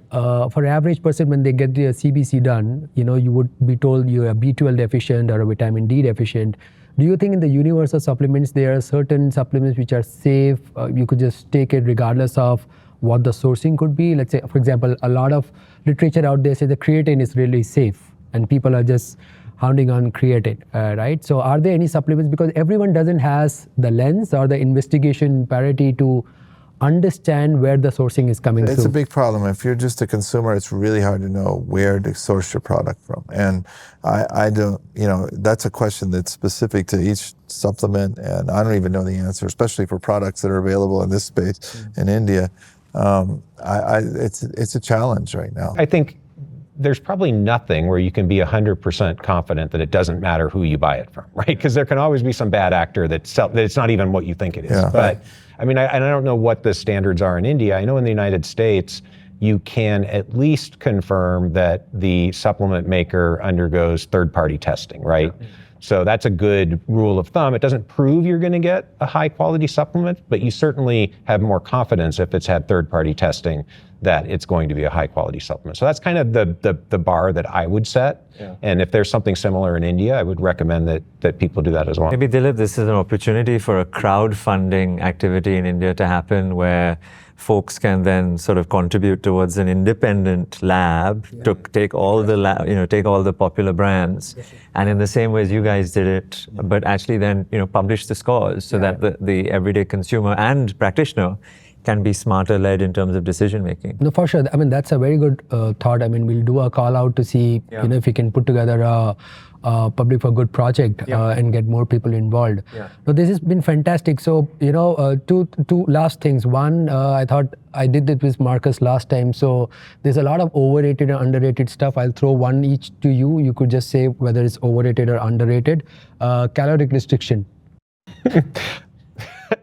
for average person when they get their CBC done, you would be told you're a B12 deficient or a vitamin D deficient. Do you think in the universe of supplements, there are certain supplements which are safe, you could just take it regardless of what the sourcing could be? Let's say, for example, a lot of literature out there says the creatine is really safe and people are just hounding on creatine, right? So are there any supplements, because everyone doesn't has the lens or the investigation parity to understand where the sourcing is coming through?
It's a big problem. If you're just a consumer, it's really hard to know where to source your product from. And I don't, that's a question that's specific to each supplement, and I don't even know the answer, especially for products that are available in this space in India. It's a challenge right now.
I think there's probably nothing where you can be 100% confident that it doesn't matter who you buy it from, right? Because there can always be some bad actor that it's not even what you think it is. But I don't know what the standards are in India. I know in the United States, you can at least confirm that the supplement maker undergoes third-party testing, right? So that's a good rule of thumb. It doesn't prove you're going to get a high quality supplement, but you certainly have more confidence if it's had third-party testing that it's going to be a high quality supplement. So that's kind of the bar that I would set. And if there's something similar in India, I would recommend that people do that as well.
Maybe Dilip, this is an opportunity for a crowdfunding activity in India to happen where folks can then sort of contribute towards an independent lab to take all the take all the popular brands, and in the same way as you guys did it, but actually then publish the scores so that the everyday consumer and practitioner can be smarter led in terms of decision making.
No, for sure. That's a very good thought. We'll do a call out to see if we can put together a public for good project and get more people involved. So this has been fantastic. So two last things. One, I thought I did this with Marcus last time. So there's a lot of overrated and underrated stuff. I'll throw one each to you. You could just say whether it's overrated or underrated. Caloric restriction.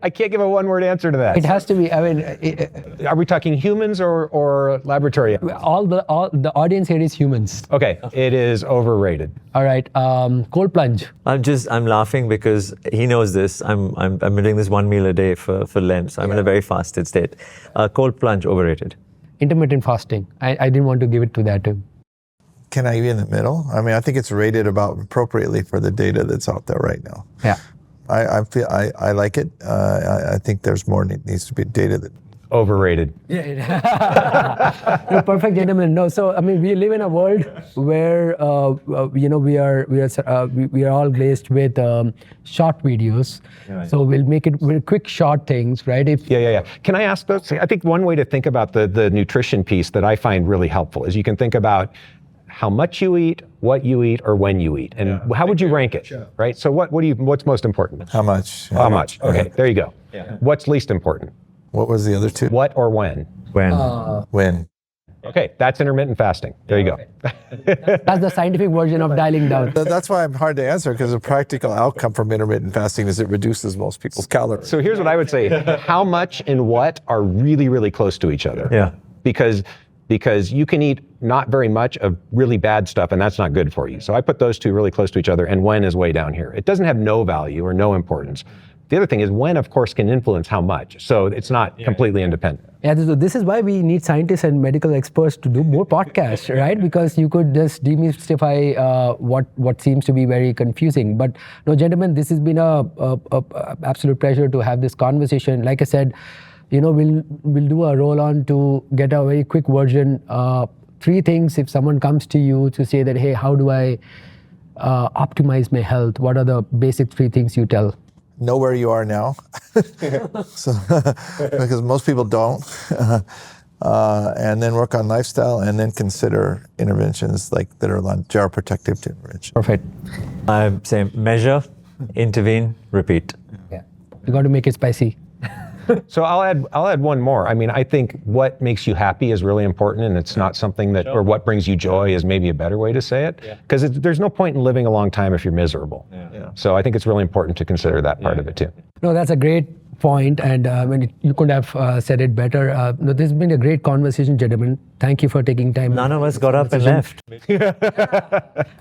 I can't give a one-word answer to that.
It has to be, I mean,
Are we talking humans or laboratory?
all the audience here is humans.
Okay, it is overrated.
All right, cold plunge.
I'm laughing because he knows this. I'm doing this one meal a day for Lent, so I'm in a very fasted state. Cold plunge, overrated.
Intermittent fasting. I didn't want to give it to that.
Can I be in the middle? I mean, I think it's rated about appropriately for the data that's out there right now.
Yeah.
I like it. I think there's more needs to be data that.
Overrated.
No, perfect, gentlemen. No, so I mean, we live in a world where we are all blessed with short videos. So we'll make it with quick, short things, right?
Yeah. Can I ask those? I think one way to think about the nutrition piece that I find really helpful is you can think about how much you eat, what you eat, or when you eat, and how would you rank it, right? So what's most important?
How much?
How much? Okay, there you go.
Yeah.
What's least important?
What was the other two?
What or when?
When?
When?
Okay, that's intermittent fasting. There you go.
That's the scientific version of dialing down.
That's why I'm hard to answer, because the practical outcome from intermittent fasting is it reduces most people's calories.
So here's what I would say. How much and what are really, really close to each other.
Yeah.
Because you can eat not very much of really bad stuff, and that's not good for you. So I put those two really close to each other, and when is way down here. It doesn't have no value or no importance. The other thing is when, of course, can influence how much. So it's not completely independent.
Yeah, this is why we need scientists and medical experts to do more podcasts, right? Because you could just demystify what seems to be very confusing. But no, gentlemen, this has been a absolute pleasure to have this conversation. Like I said, we'll do a roll on to get a very quick version. 3 things if someone comes to you to say that, hey, how do I optimize my health? What are the basic 3 things you tell?
Know where you are now, because most people don't, and then work on lifestyle, and then consider interventions like that are gyroprotective interventions.
Perfect.
I'm saying measure, intervene, repeat.
Yeah. You got to make it spicy.
So I'll add one more. I mean, I think what makes you happy is really important, and it's not something that, or what brings you joy is maybe a better way to say it. Because there's no point in living a long time if you're miserable. So I think it's really important to consider that part of it too.
No, that's a great point, and you could have said it better. No, this has been a great conversation, gentlemen. Thank you for taking time.
None of us got up and left.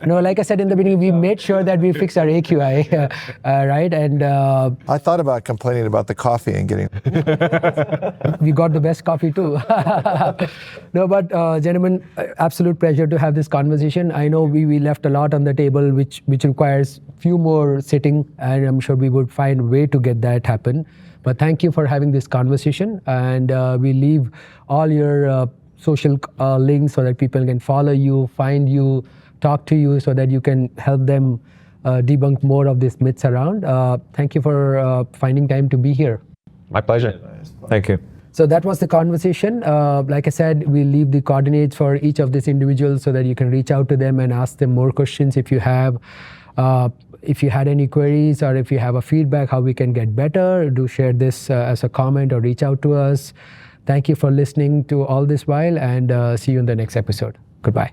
No, like I said in the beginning, we made sure that we fixed our AQI, right? And
I thought about complaining about the coffee and getting.
we got the best coffee too. No, but gentlemen, absolute pleasure to have this conversation. I know we left a lot on the table, which requires few more sitting, and I'm sure we would find a way to get that happen. But thank you for having this conversation, and we leave all your social links so that people can follow you, find you, talk to you, so that you can help them debunk more of these myths around. Thank you for finding time to be here.
My pleasure.
Thank you.
So that was the conversation. Like I said, we'll leave the coordinates for each of these individuals so that you can reach out to them and ask them more questions if you have. If you had any queries or if you have a feedback how we can get better, do share this as a comment or reach out to us. Thank you for listening to all this while, and see you in the next episode. Goodbye.